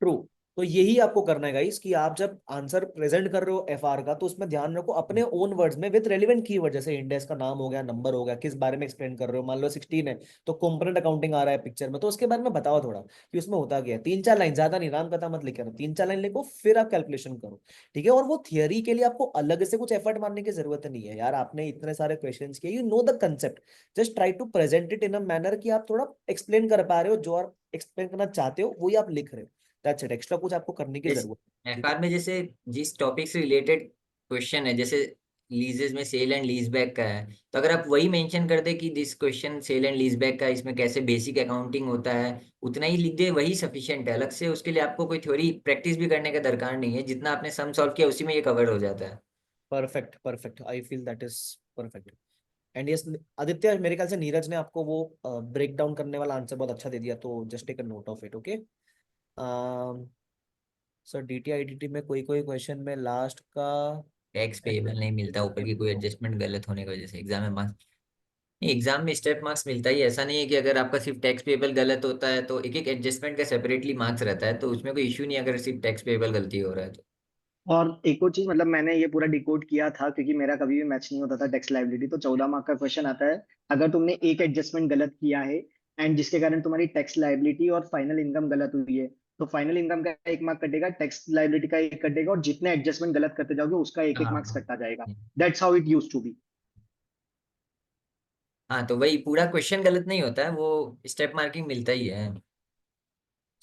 ट्रू। तो यही आपको करना है गाइस, कि आप जब आंसर प्रेजेंट कर रहे हो एफआर का, तो उसमें ध्यान रखो अपने ओन वर्ड्स में विद रेलिवेंट कीवर्ड, जैसे इंडेक्स का नाम हो गया, नंबर हो गया, किस बारे में एक्सप्लेन कर रहे हो। मान लो 16 है तो कंपोनेंट अकाउंटिंग आ रहा है पिक्चर में, तो उसके बारे में बताओ थोड़ा कि उसमें होता क्या है। 3-4 लाइन, ज्यादा नहीं, राम कथा मत लिखो, 3-4 लाइन लिखो, फिर आप कैलकुलेशन करो, ठीक है। और वो थियरी के लिए आपको अलग से कुछ एफर्ट मारने की जरूरत नहीं है यार। आपने इतने सारे क्वेश्चन किए, you know the concept, just try to present it in a manner कि आप थोड़ा एक्सप्लेन कर पा रहे हो, जो आप एक्सप्लेन करना चाहते हो वही आप लिख रहे हो। दैट्स इट, एक्स्ट्रा कुछ आपको करने की जरूरत है, ठीक है। एफआर में जैसे जिस टॉपिक से रिलेटेड क्वेश्चन है, जैसे लीजेस में सेल एंड लीज बैक का है, तो अगर आप वही मेंशन कर दे कि this question sale and lease back का, इसमें कैसे बेसिक अकाउंटिंग होता है, उतना ही लिख दे, वही सफिशिएंट है। अलग से उसके लिए आपको कोई थ्योरी प्रैक्टिस भी करने का दरकार नहीं है। जितना आपने सम सॉल्व किया उसी में ये कवर हो जाता है। Perfect perfect, I feel that is perfect. And yes Aditya, मेरे ख्याल से नीरज ने आपको वो ब्रेक डाउन करने वाला आंसर बहुत अच्छा दे दिया, तो just take a note of it, okay. Sir DT IDT में कोई कोई क्वेश्चन में लास्ट का टैक्स पेएबल नहीं मिलता ऊपर की कोई एडजस्टमेंट गलत होने की वजह से एग्जाम में मार्क्स। नहीं, एग्जाम में स्टेप मार्क्स मिलता ही है। ऐसा नहीं है कि अगर आपका सिर्फ टैक्स पेएबल गलत होता है तो एक एक एडजस्टमेंट का सेपरेटली मार्क्स रहता है, तो उसमें कोई इशू नहीं अगर सिर्फ टैक्स पेएबल गलती हो रहा है तो। और एक और चीज, मतलब मैंने ये पूरा डिकोड किया था क्योंकि मेरा कभी भी मैच नहीं होता था टैक्स लायबिलिटी। तो 14 मार्क का क्वेश्चन आता है, अगर तुमने एक एडजस्टमेंट गलत किया है एंड जिसके कारण तुम्हारी टैक्स लायबिलिटी और फाइनल इनकम गलत हुई है, तो फाइनल इनकम का 1 मार्क कटेगा, टैक्स लायबिलिटी का 1 कटेगा, और जितने एडजस्टमेंट गलत करते जाओगे उसका 1-1 मार्क्स हाँ कटता जाएगा। That's how it used to be. हाँ, तो वही पूरा क्वेश्चन गलत नहीं होता है, वो स्टेप मार्किंग मिलता ही है।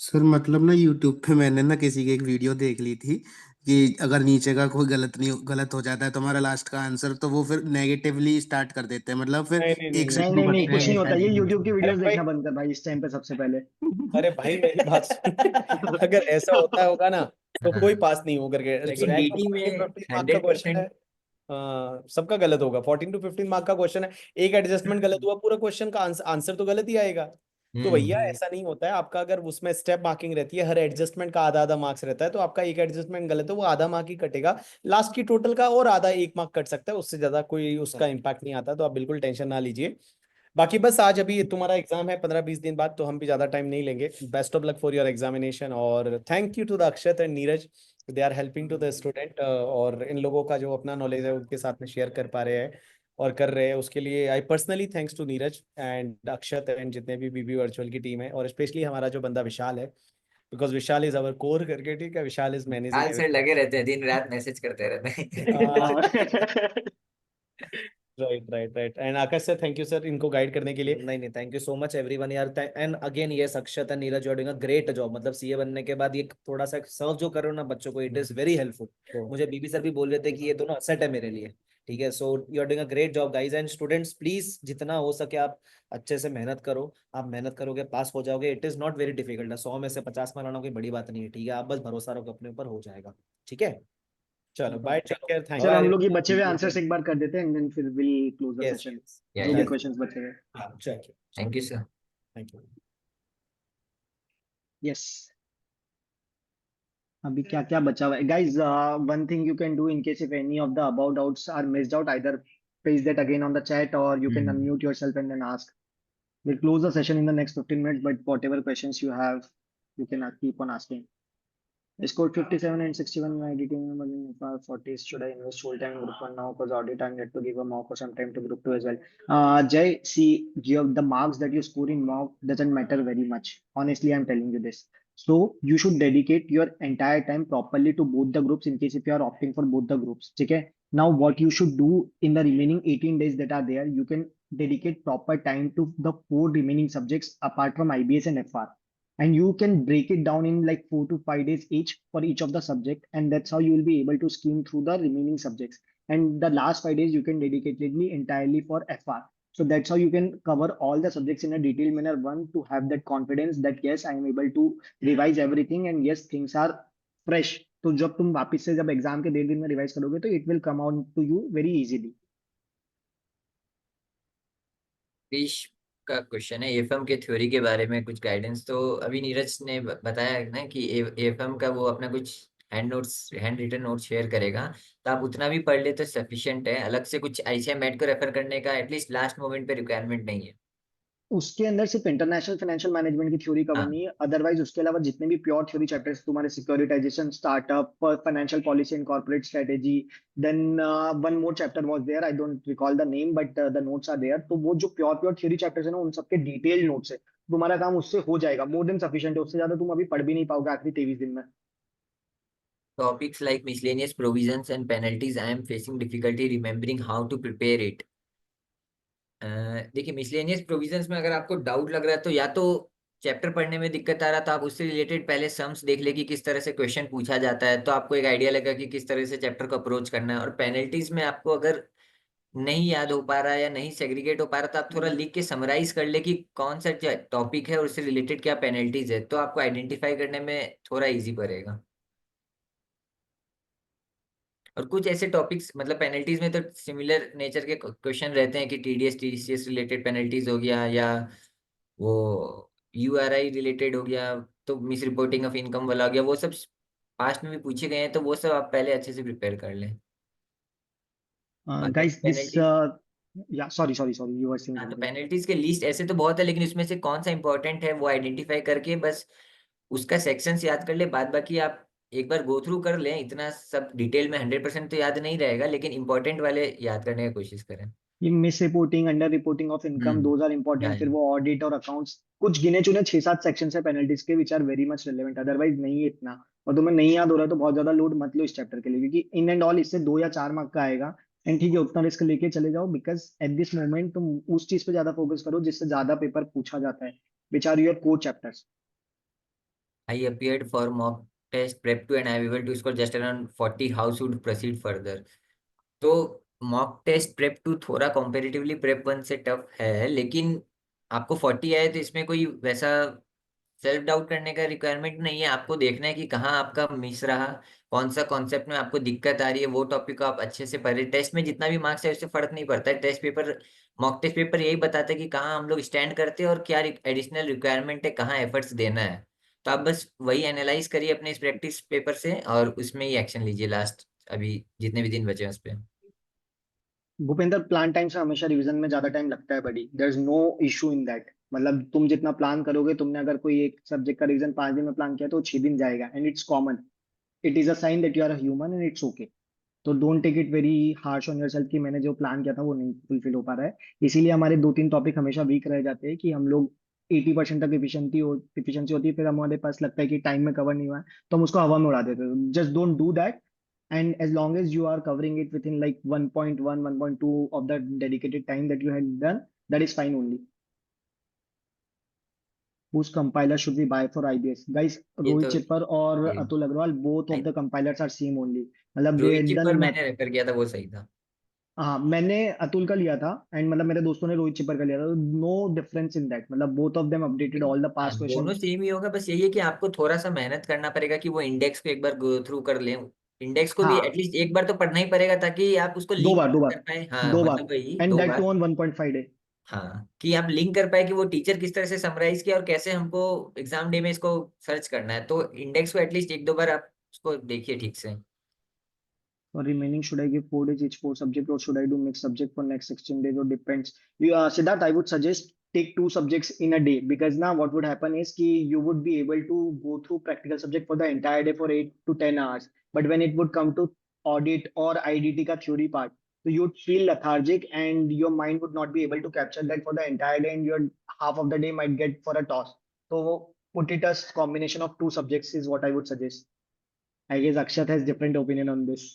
सर मतलब ना यूट्यूब पे मैंने ना किसी की एक वीडियो देख ली थी कि अगर नीचे का कोई गलत हो जाता है तुम्हारा लास्ट का आंसर, तो वो फिर नेगेटिवली स्टार्ट कर देते हैं, मतलब फिर नहीं नहीं नहीं एक से नहीं। नहीं शुरू नहीं नहीं, करते कुछ हैं नहीं होता। शायद ये ending यूट्यूब की से। अरे वीडियोस भाई, देखना बंद कर भाई इस टाइम पे सबसे पहले। अरे भाई मेरी बात सुन। अगर ऐसा होता होगा ना तो कोई हाँ, पास नहीं हो करके। लेकिन एक तो डीटी 14 में 15 मार्क का क्वेश्चन है। 100%। सबका गलत होगा। 14 to 15 मार्क का क्वेश्चन है, एक एडजस्टमेंट गलत हुआ, पूरा क्वेश्चन का आंसर तो गलत ही आएगा। तो भैया हम्म। ऐसा नहीं होता है आपका। अगर उसमें स्टेप मार्किंग रहती है, हर एडजस्टमेंट का आधा आधा मार्क्स रहता है, तो आपका एक एडजस्टमेंट गलत है वो आधा मार्क ही कटेगा। लास्ट की टोटल का और आधा 1 मार्क कट सकता है, उससे ज्यादा कोई उसका इम्पैक्ट नहीं आता। तो आप बिल्कुल टेंशन ना लीजिए। बाकी बस आज अभी तुम्हारा एग्जाम है 15-20 दिन बाद, तो हम भी ज्यादा टाइम नहीं लेंगे। Best of luck for your examination, और thank you to the Akshat and Neeraj, they are helping to the student. और इन लोगों का जो अपना नॉलेज है उनके साथ में शेयर कर पा रहे हैं और कर रहे हैं, उसके लिए I personally thanks to Neeraj and Akshat and जितने भी बीबी वर्चुअल की टीम है, और स्पेशली हमारा जो बंदा विशाल है, because Vishal is our core करके, ठीक है। विशाल इज मैनेजिंग हाल से लगे रहते हैं, दिन रात मैसेज करते रहते हैं। हाँ। Right right right. And Akash sir, thank you sir इनको गाइड करने के लिए। नहीं नहीं, thank you so much everyone यार। And again yes Akshat and Neeraj, you are doing a great job. मतलब सीए बनने के बाद ये थोड़ा सा सर्व जो कर रहे हो ना बच्चों को, इट इज वेरी हेल्पफुल। मुझे बीबी सर भी बोल रहे थे कि ये तो ना सेट है मेरे लिए, ठीक है। So you are doing a great job guys. And students please जितना हो सके आप अच्छे से मेहनत करो। आप मेहनत करोगे पास हो जाओगे। It is not very difficult है, 100 में से 50 में लाना कोई बड़ी बात नहीं है, ठीक है। आप बस भरोसा रखो अपने ऊपर, हो जाएगा, ठीक है। चलो बाय, टेक चलो केयर, थैंक चलो यू। हम लोग ये बचे हुए बाय। आंसर्स एक बार कर देते हैं एंड देन फिर will close the yes session, yes, जो भी या क्वेश्चंस बचे हुए। चलिए thank you sir. Thank you. Yes, अभी क्या क्या बचा हुआ है guys? One thing you can do in case if any of the about doubts are missed out, either page that again on the chat or you can hmm. unmute yourself and then ask. We'll close the session in the next 15 minutes, but whatever questions you have, you can keep on asking. Score 57 and 61 in editing, but in FR 40, should I invest full time in group one now? Because audit I get to give a mock or some time to group two as well. Jay, see, the marks that you score in mock doesn't matter very much. Honestly, I'm telling you this. So you should dedicate your entire time properly to both the groups in case if you are opting for both the groups. Okay. Now, what you should do in the remaining 18 days that are there, you can dedicate proper time to the 4 remaining subjects apart from IBS and FR, and you can break it down in like 4 to 5 days each for each of the subject, and that's how you will be able to skim through the remaining subjects, and the last 5 days you can dedicatedly entirely for FR. So that's how you can cover all the subjects in a detailed manner, one, to have that confidence that yes, I am able to revise everything and yes, things are fresh. तो जब तुम वापस से जब exam के 1.5 दिन में revise करोगे तो it will come out to you very easily. Krish का क्वेश्चन है एफएम के थ्योरी के बारे में कुछ गाइडेंस. तो अभी नीरज ने बताया ना कि एफएम का वो अपना कुछ हैंड रिटन नोट शेयर करेगा, तो आप उतना भी पढ़ ले तो सफिशिएंट है. अलग से कुछ आईसीएमएट को रेफर करने का एटलीस्ट लास्ट मोमेंट पे रिक्वायरमेंट नहीं है. उसके अंदर सिर्फ इंटरनेशनल फाइनेंशियल मैनेजमेंट की थ्योरी कवर हाँ. नहीं है, अदरवाइज उसके अलावा जितने भी प्योर थ्योरी चैप्टर्स तुम्हारे securitisation, startup, financial policy and corporate strategy, then one more chapter was there, I don't recall the name but the notes are there. तो वो जो प्योर प्योर थ्योरी चैप्टर्स है ना, उन सबके डिटेल नोट्स है. तुम्हारा काम उससे हो जाएगा, मोर देन सफिशिएंट है. उससे ज्यादा तुम अभी पढ़ भी नहीं पाओगे आखिरी 23 दिन में. Topics like miscellaneous provisions and penalties, I am facing difficulty remembering how to prepare it. देखिए मिसलेनियस प्रोविजंस में अगर आपको डाउट लग रहा है तो या तो चैप्टर पढ़ने में दिक्कत आ रहा तो आप उससे रिलेटेड पहले सम्स देख ले कि किस तरह से क्वेश्चन पूछा जाता है, तो आपको एक आइडिया लगा कि किस तरह से चैप्टर को अप्रोच करना है. और पेनल्टीज में आपको अगर नहीं याद हो पा रहा है या नहीं सेग्रीगेट हो पा रहा तो आप थोड़ा लिख के समराइज कर ले कि कौन सा टॉपिक है और उससे रिलेटेड क्या पेनल्टीज है, तो आपको आइडेंटिफाई करने में थोड़ा इजी पड़ेगा. और कुछ ऐसे टॉपिक्स मतलब पेनल्टीज में तो सिमिलर नेचर के क्वेश्चन रहते हैं कि टीडीएस टीसीएस रिलेटेड पेनल्टीज हो गया या वो यूआरआई रिलेटेड हो गया, तो मिस रिपोर्टिंग ऑफ इनकम वाला हो गया, वो सब पास्ट में भी पूछे गए हैं, तो वो सब आप पहले अच्छे से प्रिपेयर कर लें. गाइस दिस पेनल्टीज, या सॉरी यू वर सेइंग हाँ, तो समथिंग. पेनल्टीज के लिस्ट ऐसे तो बहुत है, लेकिन उसमें से कौन सा इंपॉर्टेंट है वो आइडेंटिफाई करके बस उसका सेक्शंस याद कर ले. बाद बाकी आप एक बार गो थ्रू कर लें, इतना सब डिटेल में 100% तो याद नहीं रहेगा, लेकिन इंपॉर्टेंट वाले याद करने की कोशिश करें. ये miss reporting, under reporting of income, those are important. फिर या वो ऑडिट और अकाउंट्स, कुछ गिने चुने 6-7 सेक्शन है पेनल्टीज के which are very much relevant, otherwise नहीं है इतना. और तुम्हें नहीं याद हो रहा है तो बहुत ज्यादा लोड मत लो इस चैप्टर के लिए, क्योंकि इन एंड ऑल इससे 2 या 4 मार्क का आएगा. एंड ठीक है, उतना रिस्क लेके चले जाओ, बिकॉज एट दिस मोमेंट तुम उस चीज पे ज्यादा फोकस करो जिससे ज्यादा पेपर पूछा जाता है, which are your core chapters. I appeared for mock test prep 2 and I was able to score just around 40. How should proceed further? तो मॉक टेस्ट प्रेप 2 थोड़ा कंपैरेटिवली प्रेप 1 से टफ है, लेकिन आपको 40 आए तो इसमें कोई वैसा सेल्फ डाउट करने का रिक्वायरमेंट नहीं है. आपको देखना है कि कहाँ आपका मिस रहा, कौन सा कॉन्सेप्ट में आपको दिक्कत आ रही है, वो टॉपिक को आप अच्छे से पढ़े. टेस्ट में जितना भी मार्क्स है उससे फर्क नहीं पड़ता है. Test paper, mock test paper यही बताता है कि कहाँ हम लोग स्टैंड करते हैं और क्या एडिशनल रिक्वायरमेंट है, कहाँ एफर्ट्स देना है. तो आप बस वही एनालाइज करिए अपने इस प्रैक्टिस पेपर से और उसमें ही एक्शन लीजिए लास्ट अभी जितने भी दिन बचे हैं उस पर. भूपेंद्र, प्लान टाइम से हमेशा रिवीजन में ज्यादा टाइम लगता है बड़ी, there is no issue in that. मतलब तुम जितना प्लान करोगे, तुमने अगर कोई एक सब्जेक्ट का रिवीजन 5 दिन में प्लान किया तो 6 दिन जाएगा, and it's common. It is a sign that you are a human and it's okay. तो don't take it very harsh on yourself कि मैंने जो प्लान किया था वो नहीं फुलफिल हो पा रहा है. इसीलिए हमारे 2-3 टॉपिक हमेशा वीक रह जाते हैं कि हम लोग 80% तक एफिशिएंसी होती है, फिर हमारे पास लगता है कि टाइम में कवर नहीं हुआ है तो हम उसको हवा में उड़ा देते हैं. Just don't do that. And as long as you are covering it within like 1.1, 1.2 of the dedicated time that you had done, that is fine only. Whose compiler should we buy for IBS? Guys, ये Rohit तो Chipper और ये Atul Agrawal, both of the compilers are same only. मतलब they Rohit had चिप्पर done मैंने refer किया था, वो सही था. हाँ, मैंने अतुल का लिया था एंड मतलब मेरे दोस्तों ने रोहित चिपर का लिया था. नो डिफरेंस इन दैट, मतलब both of them updated all the हाँ, पास्ट क्वेश्चन. दोनों सेम ही होगा. बस यही है कि आपको थोड़ा सा मेहनत करना पड़ेगा कि वो इंडेक्स को एक बार गो थ्रू कर लें. इंडेक्स को भी हाँ, एटलीस्ट एक बार तो पढ़ना ही पड़ेगा ताकि आप उसको दो लिंक बार दो बार कर पाए. हाँ, दो बार मतलब वही एंड 2 दैट टू बार. On 1.5 day. हाँ, कि आप लिंक कर पाए कि वो टीचर किस तरह से समराइज किया और कैसे हमको एग्जाम डे में इसको सर्च करना है. तो इंडेक्स को एटलीस्ट 1-2 बार आप उसको देखिए ठीक से. For remaining, should I give 4 days each for subject, or should I do mixed subject for next 16 days, or depends? You, Siddharth, I would suggest take 2 subjects in a day, because now what would happen is ki you would be able to go through practical subject for the entire day for 8 to 10 hours. But when it would come to audit or IDT ka theory part, so you'd feel lethargic and your mind would not be able to capture that for the entire day, and your half of the day might get for a toss. So put it as combination of 2 subjects is what I would suggest. I guess Akshat has different opinion on this.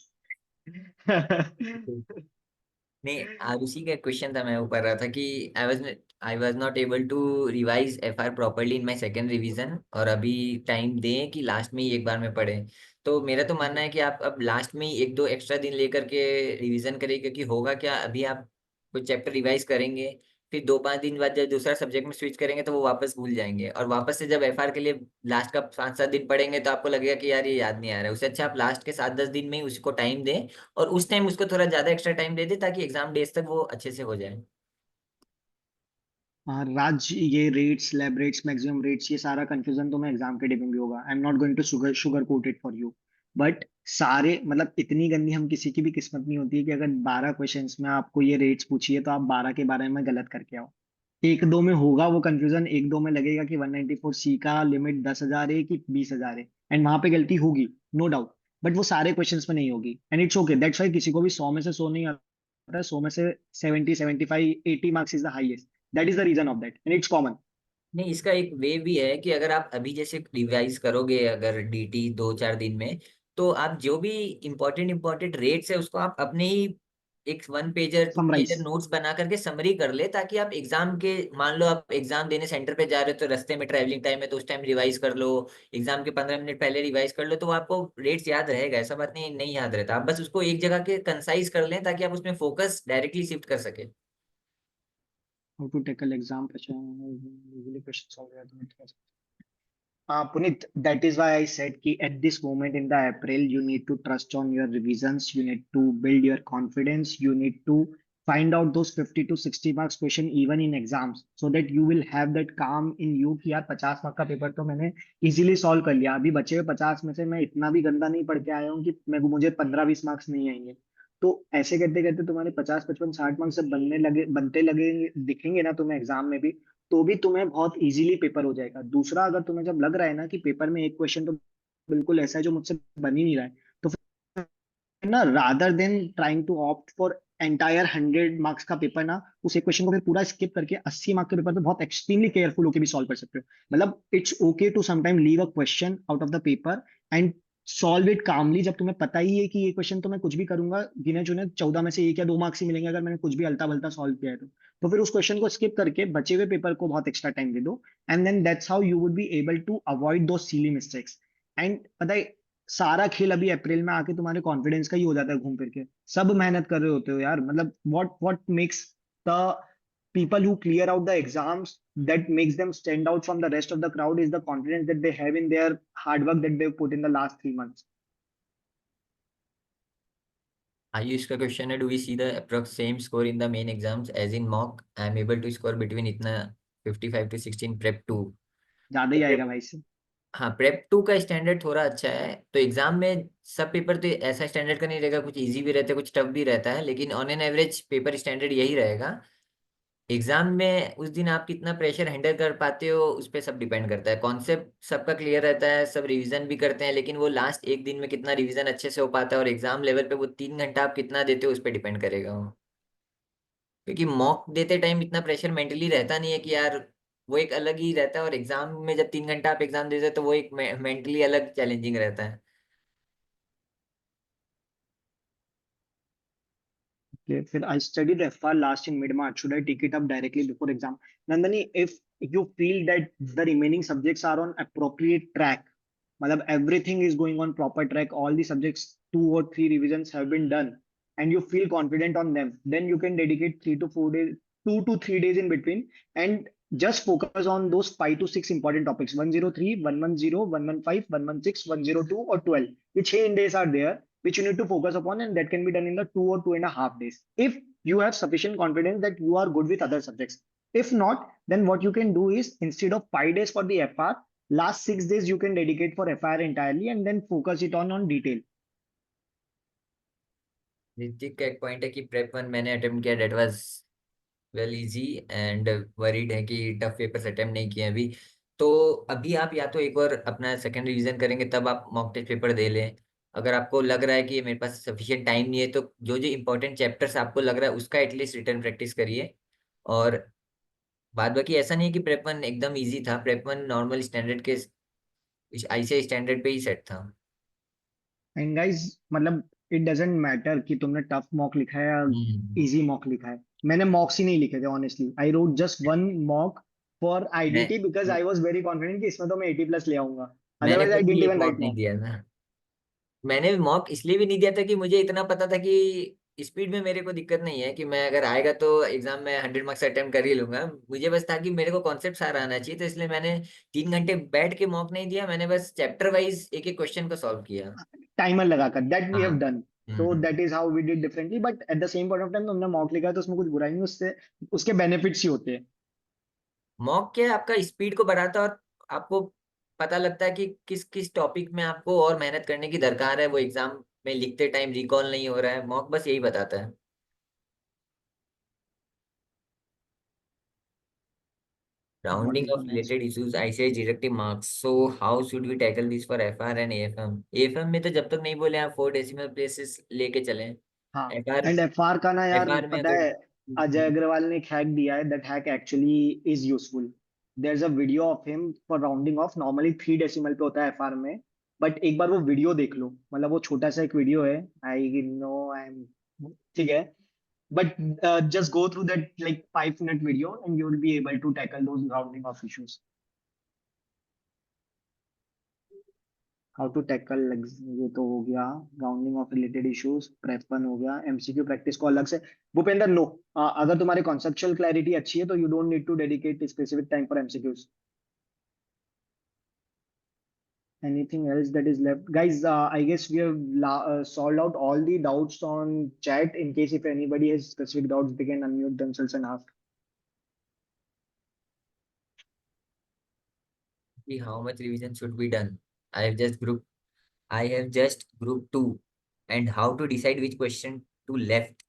नहीं, आज उसी का question था, मैं वो कर रहा था कि I was not able to revise FR properly in my second revision, और अभी टाइम दें कि लास्ट में ही एक बार में पढ़े। तो मेरा तो मानना है कि आप अब लास्ट में ही 1-2 एक्स्ट्रा दिन लेकर के रिवीजन करें, क्योंकि होगा क्या, अभी आप कुछ चैप्टर रिवाइज करेंगे, फिर 2-5 दिन बाद जब दूसरा सब्जेक्ट में स्विच करेंगे तो वो वापस भूल जाएंगे, और वापस से जब एफआर के लिए लास्ट का 5-7 दिन पढ़ेंगे तो आपको लगेगा कि यार ये याद नहीं आ रहा है। उससे अच्छा आप लास्ट के 7-10 दिन में ही उसको टाइम दें, और उस टाइम उसको थोड़ा ज्यादा एक्स्ट्रा टाइम दे दे ताकि एग्जाम डेज तक वो अच्छे से हो जाए। हाँ राज, ये rates, lab rates, maximum rates, ये सारा कंफ्यूजन तो मैं एग्जाम के डे में भी होगा। I am not going to sugar coat it for you, but सारे मतलब इतनी गंदी हम किसी की भी किस्मत नहीं होती है कि अगर 12 क्वेश्चंस में आपको ये रेट्स पूछिए तो आप 12 के 12 में गलत करके आओ। एक दो में होगा वो कंफ्यूजन, एक दो में लगेगा कि 194C का लिमिट 10,000 है कि 20,000 है, एंड वहां पे गलती होगी, नो डाउट, बट वो सारे क्वेश्चंस में नहीं होगी, and it's okay. That's why किसी को भी 100 में से 100 नहीं आता है, 100 में से 70, 75, 80 marks is the highest. That is the reason of that, and it's common. नहीं, इसका एक वे भी है कि अगर आप अभी जैसे रिवाइज करोगे अगर डीटी 2-4 दिन में, तो आप जो भी इम्पोर्टेंट रेट्स है उसको आप अपने ही एक 1 पेजर 2 समराइज। पेजर नोट्स बना करके समरी कर ले, ताकि आप एग्जाम के, मान लो आप एग्जाम देने सेंटर पे जा रहे हो तो रास्ते में ट्रैवलिंग टाइम है तो उस टाइम रिवाइज कर लो, एग्जाम के 15 मिनट पहले रिवाइज कर लो, तो आपको रेट्स याद रहेगा। ऐसा बात नहीं नहीं याद रहता, आप बस उसको एक जगह के कंसाइज कर लें ताकि आप उसमें फोकस डायरेक्टली शिफ्ट कर सके। How to tackle exam pressure, usually questions solve automatically. Puneet, that is why I said ki at this moment in the April, you need to trust on your revisions. You need to build your confidence. You need to find out those 50 to 60 marks question even in exams, so that you will have that calm in you कि यार 50 mark का paper तो मैंने easily solve कर लिया, अभी बचे हुए 50 में से मैं इतना भी गंदा नहीं पढ़ के आया हूँ कि मुझे 15-20 मार्क्स नहीं आएंगे। तो ऐसे करते करते तुम्हारे 50, 55, 60 मार्क्स जब बनते लगे दिखेंगे ना तुम्हें एग्जाम में भी, तो भी तुम्हें बहुत इजीली पेपर हो जाएगा। दूसरा, अगर तुम्हें जब लग रहा है ना कि पेपर में एक क्वेश्चन तो बिल्कुल ऐसा है जो मुझसे बन ही नहीं रहा है, तो फिर ना rather than trying to opt for entire 100 marks का पेपर ना, उस एक क्वेश्चन को फिर पूरा स्किप करके 80 मार्क्स के पेपर पे बहुत एक्सट्रीमली केयरफुल होकर भी सॉल्व कर सकते हो। मतलब it's okay to sometime leave a question out of the paper and solve it calmly, जब तुम्हें पता ही है कि ये क्वेश्चन तो मैं कुछ भी करूंगा, गिने चुने 14 में से 1 या 2 मार्क्स ही मिलेंगे अगर मैंने कुछ भी अलता बलता सॉल्व किया है तो फिर उस क्वेश्चन को स्किप करके बचे हुए पेपर को बहुत एक्स्ट्रा टाइम दे दो, and then that's how you would be able to avoid those silly mistakes. And पता है, सारा खेल अभी अप्रैल में आके तुम्हारे कॉन्फिडेंस का ही हो जाता है घूम फिर के। सब मेहनत कर रहे होते हो यार, मतलब what makes the people who clear out the exams, that makes them stand out from the rest of the crowd, is the confidence that they have in their hard work that they've put in the last 3 months. Ayush का question है, do we see the approx same score in the main exams as in mock? I am able to score between इतना 55 to 16 prep 2। ज्यादा ही आएगा भाई से। हाँ, prep 2 का standard थोड़ा अच्छा है, तो एग्जाम में सब पेपर तो ऐसा स्टैंडर्ड का नहीं रहेगा, कुछ इजी भी रहता है कुछ टफ भी रहता है, लेकिन on an average paper standard यही रहेगा। एग्जाम में उस दिन आप कितना प्रेशर हैंडल कर पाते हो उस पर सब डिपेंड करता है। कॉन्सेप्ट सबका क्लियर रहता है, सब रिवीजन भी करते हैं, लेकिन वो लास्ट एक दिन में कितना रिवीजन अच्छे से हो पाता है, और एग्जाम लेवल पे वो 3 घंटा आप कितना देते हो उस पर डिपेंड करेगा वो। क्योंकि मॉक देते टाइम इतना प्रेशर मेंटली रहता नहीं है कि यार, वो एक अलग ही रहता है, और एग्जाम में जब 3 घंटा आप एग्जाम देते हो तो वो एक मेंटली अलग चैलेंजिंग रहता है। Okay, फिर I studied FR last in mid-March. Should I take it up directly before exam? Nandani, if you feel that the remaining subjects are on appropriate track, मतलब everything is going on proper track, all the subjects 2 or 3 revisions have been done, and you feel confident on them, then you can dedicate 3 to 4 days, 2 to 3 days in between, and just focus on those 5 to 6 important topics: 103, 110, 115, 116, 102, or 12. Which 8 days are there, which you need to focus upon, and that can be done in the 2 or 2.5 days if you have sufficient confidence that you are good with other subjects. If not, then what you can do is, instead of 5 days for the FR, last 6 days you can dedicate for FR entirely, and then focus it on detail. Hrithik का एक point है कि prep 1 मैंने attempt किया, that was well easy and worried है कि tough papers attempt नहीं किए अभी। तो अभी आप या तो एक और अपना सेकंड रिवीजन करेंगे तब आप मॉक टेस्ट पेपर दे लें। अगर आपको लग रहा है कि मेरे पास सफिशिएंट टाइम नहीं है तो जो जो इंपॉर्टेंट चैप्टर्स आपको लग रहा है उसका एटलीस्ट रिटर्न प्रैक्टिस करिए। और बाद बाकी ऐसा नहीं है कि प्रेप वन एकदम इजी था, प्रेप वन नॉर्मल स्टैंडर्ड के आईसीआई स्टैंडर्ड पे ही सेट था। एंड गाइस मतलब इट डजेंट मैटर कि तुमने टफ मॉक लिखा है या हम्म। इजी मॉक लिखा है। मैंने मॉक्स ही नहीं लिखे थे honestly. I wrote just one mock for मैं IDT because I was very confident कि इसमें तो मैं 80+ ले आऊंगा। मैंने अदरवाइज आई खुद डिडंट भी एक इवन मॉक राइट नहीं मॉक। दिया था। मैंने मॉक इसलिए भी नहीं दिया था कि मुझे इतना पता था कि स्पीड में मेरे को दिक्कत नहीं है, कि मैं अगर आएगा तो एग्जाम में 100 मार्क्स अटेम्प्ट कर ही लूंगा। मुझे बस था कि मेरे को कॉन्सेप्ट सारा आना चाहिए, तो इसलिए मैंने 3 घंटे बैठ के मॉक नहीं दिया, मैंने बस चैप्टर वाइज एक एक क्वेश्चन को सॉल्व किया। टाइमर लगाकर दैट वी हाँ। Have done. तो hmm. That is how we did differently but at the same point of time तुमने मॉक लिखा है तो उसमें कुछ बुराई नहीं। उससे उसके बेनिफिट्स ही होते हैं। मॉक क्या है, आपका स्पीड को बढ़ाता है और आपको पता लगता है कि किस किस टॉपिक में आपको और मेहनत करने की दरकार है, वो एग्जाम में लिखते टाइम रिकॉल नहीं हो रहा है। मॉक बस यही बताता है। Got Rounding it of nice. related issues, ICI directive marks. So how should we tackle this for FR and AFM? AFM में तो जब तक नहीं बोले आप 4 डेसिमल प्लेसेस लेके चलें। हाँ FR एंड एफआर का ना यार FR में पता अगर है अजय अग्रवाल ने एक हैक दिया है। That hack actually is useful. There is a video of him for rounding off. Normally 3 decimal पे होता है एफआर में। बट एक बार वो वीडियो देख लो। मतलब वो छोटा सा एक वीडियो है। आई नो आई एम ठीक है। But just go through that like 5 minute video and you will be able to tackle those rounding off issues. How to tackle ये तो हो गया। राउंडिंग ऑफ रिलेटेड इश्यूज प्रेपन हो गया। एमसीक्यू प्रैक्टिस को अलग से। भूपेंद्र नो अगर तुम्हारी कॉन्सेप्चुअल क्लैरिटी अच्छी है तो you don't need to dedicate specific time for MCQs. Anything else that is left guys? I guess we have solved out all the doubts on chat. In case if anybody has specific doubts they can unmute themselves and ask. how much revision should be done? I have just group I have just group 2 and how to decide which question to left.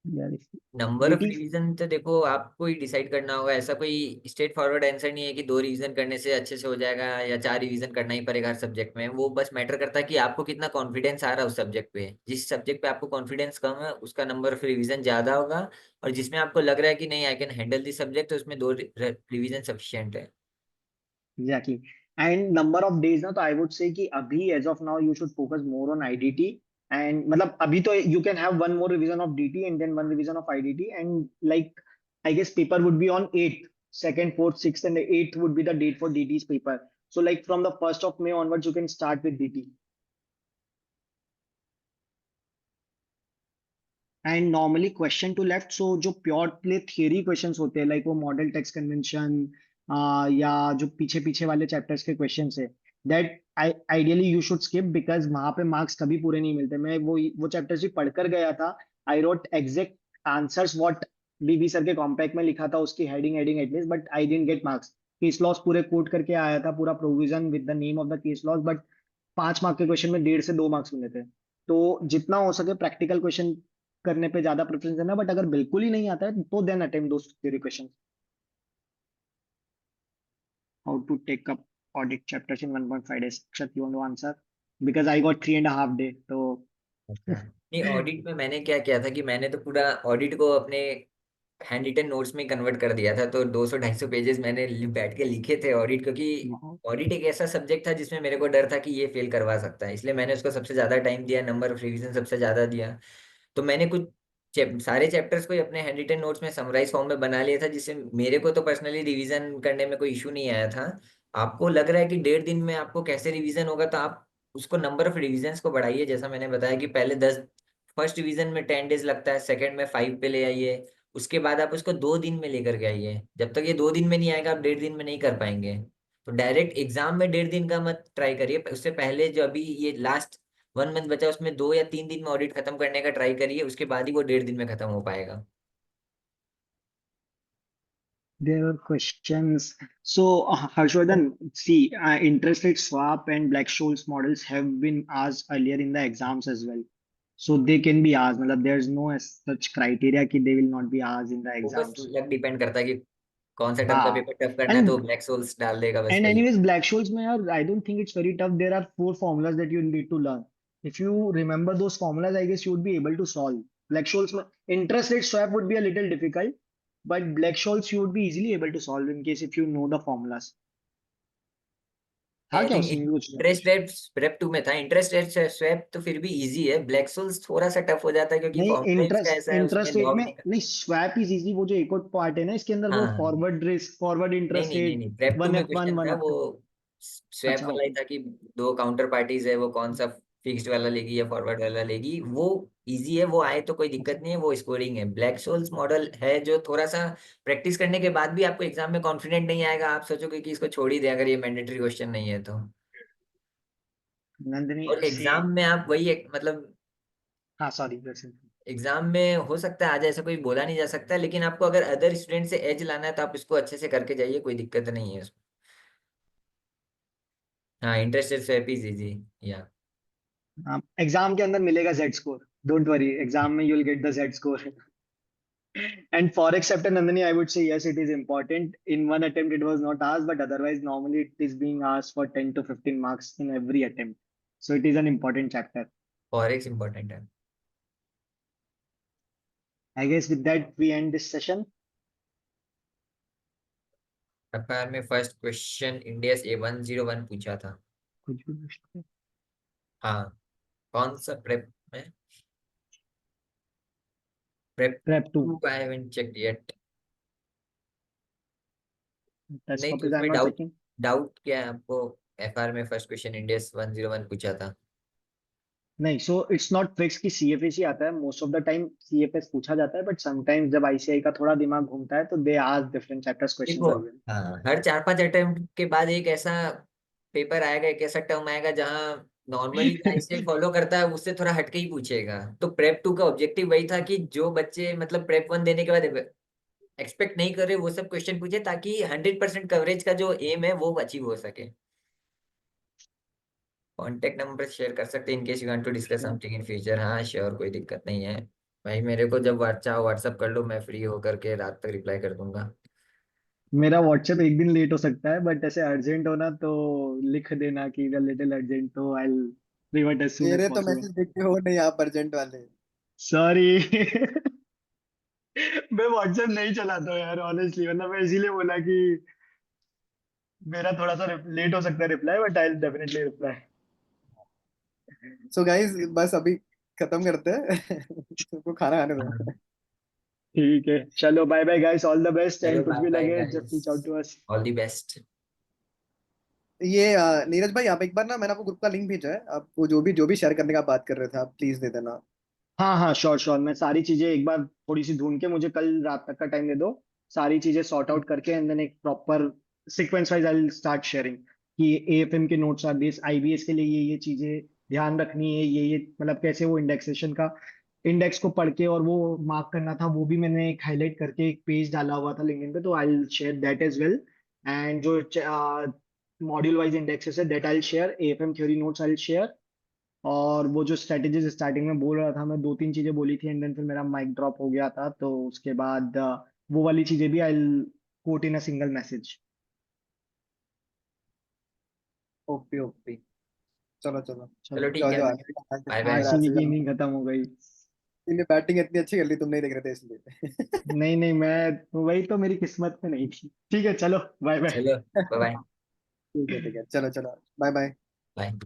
Yeah, number of DT revision तो देखो आपको ही decide करना होगा। ऐसा कोई straight forward answer नहीं है कि 2 रिवीजन करने से अच्छे से हो जाएगा या 4 रिवीजन करना ही पड़ेगा हर सब्जेक्ट में। वो बस मैटर करता है कि आपको कितना कॉन्फिडेंस आ रहा है उस सब्जेक्ट पे। जिस सब्जेक्ट पे आपको कॉन्फिडेंस कम है उसका नंबर ऑफ रिवीजन ज्यादा होगा, और जिसमें आपको लग रहा है कि नहीं I can handle this subject तो उसमें 2 रिवीजन सफिशिएंट है। Exactly. And number of days ना तो I would say कि अभी as of now you should focus more on IDT. And मतलब अभी तो you can have one more revision of DT and then one revision of IDT and like I guess paper would be on 8th, 2nd, 4th, 6th and 8th would be the date for DT's paper. So like from the 1st of May onwards you can start with DT. And normally question two left so जो pure play theory questions होते हैं like वो model text convention या जो पीछे पीछे वाले chapters के क्वेश्चंस है that ideally you should skip because वहां पे मार्क्स कभी पूरे नहीं मिलते। मैं वो चैप्टर्स भी पढ़कर गया था। I wrote exact answers what B B sir के कॉम्पैक्ट में लिखा था उसकी heading at least but I didn't get marks. Case laws पूरे कोट करके आया था पूरा provision with the name of the case laws but 5 mark के क्वेश्चन में 1.5 से 2 मार्क्स मिले थे। तो जितना हो सके प्रैक्टिकल क्वेश्चन करने पे ज्यादा प्रेफरेंस देना। बट अगर बिल्कुल ही नहीं आता है तो then attempt those theory questions. How to take up audit chapters in 1.5 days? Akshat, you want to answer? Because I got 3.5 day तो अच्छा नहीं, ऑडिट में मैंने क्या किया था कि मैंने तो पूरा ऑडिट को अपने हैंड रिटन नोट्स में कन्वर्ट कर दिया था। तो 200-250 पेजेस मैंने बैठ के लिखे थे ऑडिट, क्योंकि ऑडिट एक ऐसा सब्जेक्ट था जिसमें मेरे को डर था कि ये फेल करवा सकता है, इसलिए मैंने उसको सबसे ज्यादा टाइम दिया, नंबर ऑफ रिवीजन सबसे ज्यादा दिया। तो मैंने कुछ सारे चैप्टर्स को ही अपने हैंड रिटन नोट्स में समराइज फॉर्म में बना लिया था, जिससे मेरे को तो पर्सनली रिवीजन करने में कोई इशू नहीं आया था। आपको लग रहा है कि 1.5 दिन में आपको कैसे रिवीजन होगा, तो आप उसको नंबर ऑफ रिवीजन को बढ़ाइए। जैसा मैंने बताया कि पहले 10 फर्स्ट रिवीजन में 10 डेज लगता है, सेकंड में 5 पे ले आइए, उसके बाद आप उसको 2 दिन में लेकर के आइए। जब तक ये 2 दिन में नहीं आएगा आप 1.5 दिन में नहीं कर पाएंगे। तो डायरेक्ट एग्जाम में 1.5 दिन का मत ट्राई करिए, उससे पहले जो अभी ये लास्ट 1 मंथ बचा उसमें 2 या 3 दिन में ऑडिट खत्म करने का ट्राई करिए, उसके बाद ही वो 1.5 दिन में खत्म हो पाएगा। there are questions. So Harshvardhan, see, interest rate swap and Black-Scholes models have been asked earlier in the exams as well. So they can be asked. मतलब there's no as such criteria कि they will not be asked in the वो बस exams. लग depend करता है कि कौन सा टर्म का हाँ. पेपर टफ करना है, तो And ब्लैक सोल्स डाल देगा बस And वही। anyways, Black Scholes में यार, I don't think it's very tough. There are 4 formulas that you need to learn. If you remember those formulas, I guess you would be able to solve. Black Scholes में interest rate swap would be a little difficult, but Black Scholes you would be easily able to solve in case if you know the formulas. था आई क्या think उसमें कुछ? Interest rate prep 2 में था। Interest rate swap तो फिर भी easy है, ब्लैक सोल्स थोड़ा सा टफ हो जाता है क्योंकि नहीं, फॉर्मूला इसका ऐसा है, उसमें इंटरेस्ट रेट लॉग में नहीं नहीं, स्वैप इज इजी। वो जो एक और पार्ट है ना इसके अंदर, वो हाँ फॉरवर्ड रिस्क, फॉरवर्ड नहीं इंटरेस्ट नहीं नहीं रेट, नहीं, प्रेप 2 में 1F1 क्वेश्चन था वो 1F2। स्वैप अच्छा, वाला ही ओके। था कि दो काउंटर पार्टीज है, वो कौन सा फिक्स्ड वाला लेगी या फॉरवर्ड वाला लेगी, वो इजी है, वो आए तो कोई दिक्कत नहीं है, वो स्कोरिंग है। ब्लैक सोल्स मॉडल है जो थोड़ा सा प्रैक्टिस करने के बाद भी आपको एग्जाम में कॉन्फिडेंट नहीं आएगा, आप सोचोगे कि इसको छोड़ ही दे अगर ये मैंडेटरी क्वेश्चन नहीं है तो। नंदिनी और से। एग्जाम में आप वही मतलब हाँ, सॉरी। एग्जाम में हो सकता है आ जाए, ऐसा कोई बोला नहीं जा सकता, लेकिन आपको अगर अदर स्टूडेंट से एज लाना है तो आप इसको अच्छे से करके जाइए, कोई दिक्कत नहीं है इसमें। हाँ इंटरेस्टेड स्वैप इज इजी या एग्जाम के अंदर मिलेगा Z score, don't worry, exam में you will get the Z score. And for except Nandini, I would say yes, it is important. In one attempt it was not asked, but otherwise normally it is being asked for 10 to 15 marks in every attempt, so it is an important chapter. Forex important है। I guess with that we end this session. FIR में first question India से 101 पूछा था। कुछ भी पूछते हैं? हाँ कौन सा प्रेप में? Prep Prep 2 2 I haven't checked yet. test नहीं तो copies I am उसमें not डाउट checking. डाउट क्या है आपको? एफआईआर में फर्स्ट क्वेश्चन इंडिया से 101 पूछा था। नहीं, सो इट्स नॉट फिक्स कि CFS ही आता है। Most of the time CFS पूछा जाता है, बट समटाइम्स जब ICI का थोड़ा दिमाग घूमता है तो they ask different chapters questions देखो एज वेल। हाँ, हर 4-5 अटेम्प्ट के बाद एक ऐसा पेपर आएगा, एक ऐसा टर्म आएगा जहाँ नॉर्मली आईसीएल फॉलो करता है उससे थोड़ा हटके ही पूछेगा। तो प्रेप 2 का ऑब्जेक्टिव वही था कि जो बच्चे मतलब प्रेप 1 देने के बाद एक्सपेक्ट नहीं कर रहे वो सब क्वेश्चन पूछे, ताकि 100% कवरेज का जो एम है वो अचीव हो सके। कांटेक्ट नंबर शेयर कर सकते हैं in case you want to discuss something in future. हाँ श्योर, कोई दिक्कत नहीं है भाई, मेरे को जब चाहो व्हाट्सअप कर लो, मैं फ्री होकर के रात तक रिप्लाई कर दूंगा। मेरा व्हाट्सएप एक दिन लेट हो सकता है, बट ऐसे अर्जेंट हो ना तो लिख देना कि द लिटिल अर्जेंट, तो I will revert as soon as मेरे तो पॉसिबल। मैसेज देखते हो नहीं आप, अर्जेंट वाले। सॉरी। मैं व्हाट्सएप नहीं चलाता हूँ यार, ऑनेस्टली, मतलब मैं इसीलिए बोला कि मेरा थोड़ा सा लेट हो सकता है reply, but I will definitely reply. So guys बस अभी खत्म करते हैं। तुमको खाना खाने दो। हाँ, ठीक है, चलो bye bye guys, all the best, चलो एंड कुछ बाय भी बाय लगे just reach out guys, to us. All the best. ये नीरज भाई, आप एक बार ना, मैंने आपको ग्रुप का लिंक भेजा है, आप वो जो भी शेयर करने का बात कर रहे थे, आप प्लीज दे देना। हाँ हाँ, श्योर श्योर, मैं सारी चीजें एक बार थोड़ी सी ढूंढ के, मुझे कल रात तक का टाइम दे दो, सारी चीजें सॉर्ट आउट करके, एंड देन एक proper sequence wise I will start sharing कि AFM के नोट्स आर दिस, IBS के लिए ये चीजें ध्यान रखनी है, ये मतलब कैसे वो इंडेक्सेशन का इंडेक्स को पढ़ के और वो मार्क करना था, वो भी मैंने एक हाईलाइट करके एक पेज डाला हुआ था लिंक्डइन पे, तो I will share that as well. And जो मॉड्यूल वाइज इंडेक्सेस है that I will share, AFM theory notes I will share, और वो जो स्ट्रेटेजीज स्टार्टिंग में बोल रहा था, मैं 2-3 चीजें बोली थी, एंड देन फिर मेरा माइक ड्रॉप हो गया था, तो उसके बाद वो वाली चीजें भी I will quote in a single message. Okay okay, चलो चलो। चलो चलो, ठीक जाओ है, जाओ, बाय बाय। RCB की इनिंग खत्म हो गई। बैटिंग इतनी अच्छी कर ली, तुम नहीं देख रहे थे इसलिए। नहीं नहीं, मैं वही तो मेरी किस्मत में नहीं थी। ठीक है, चलो बाय बाय। चलो बाय बाय ठीक है चलो चलो, बाय बाय। बाय।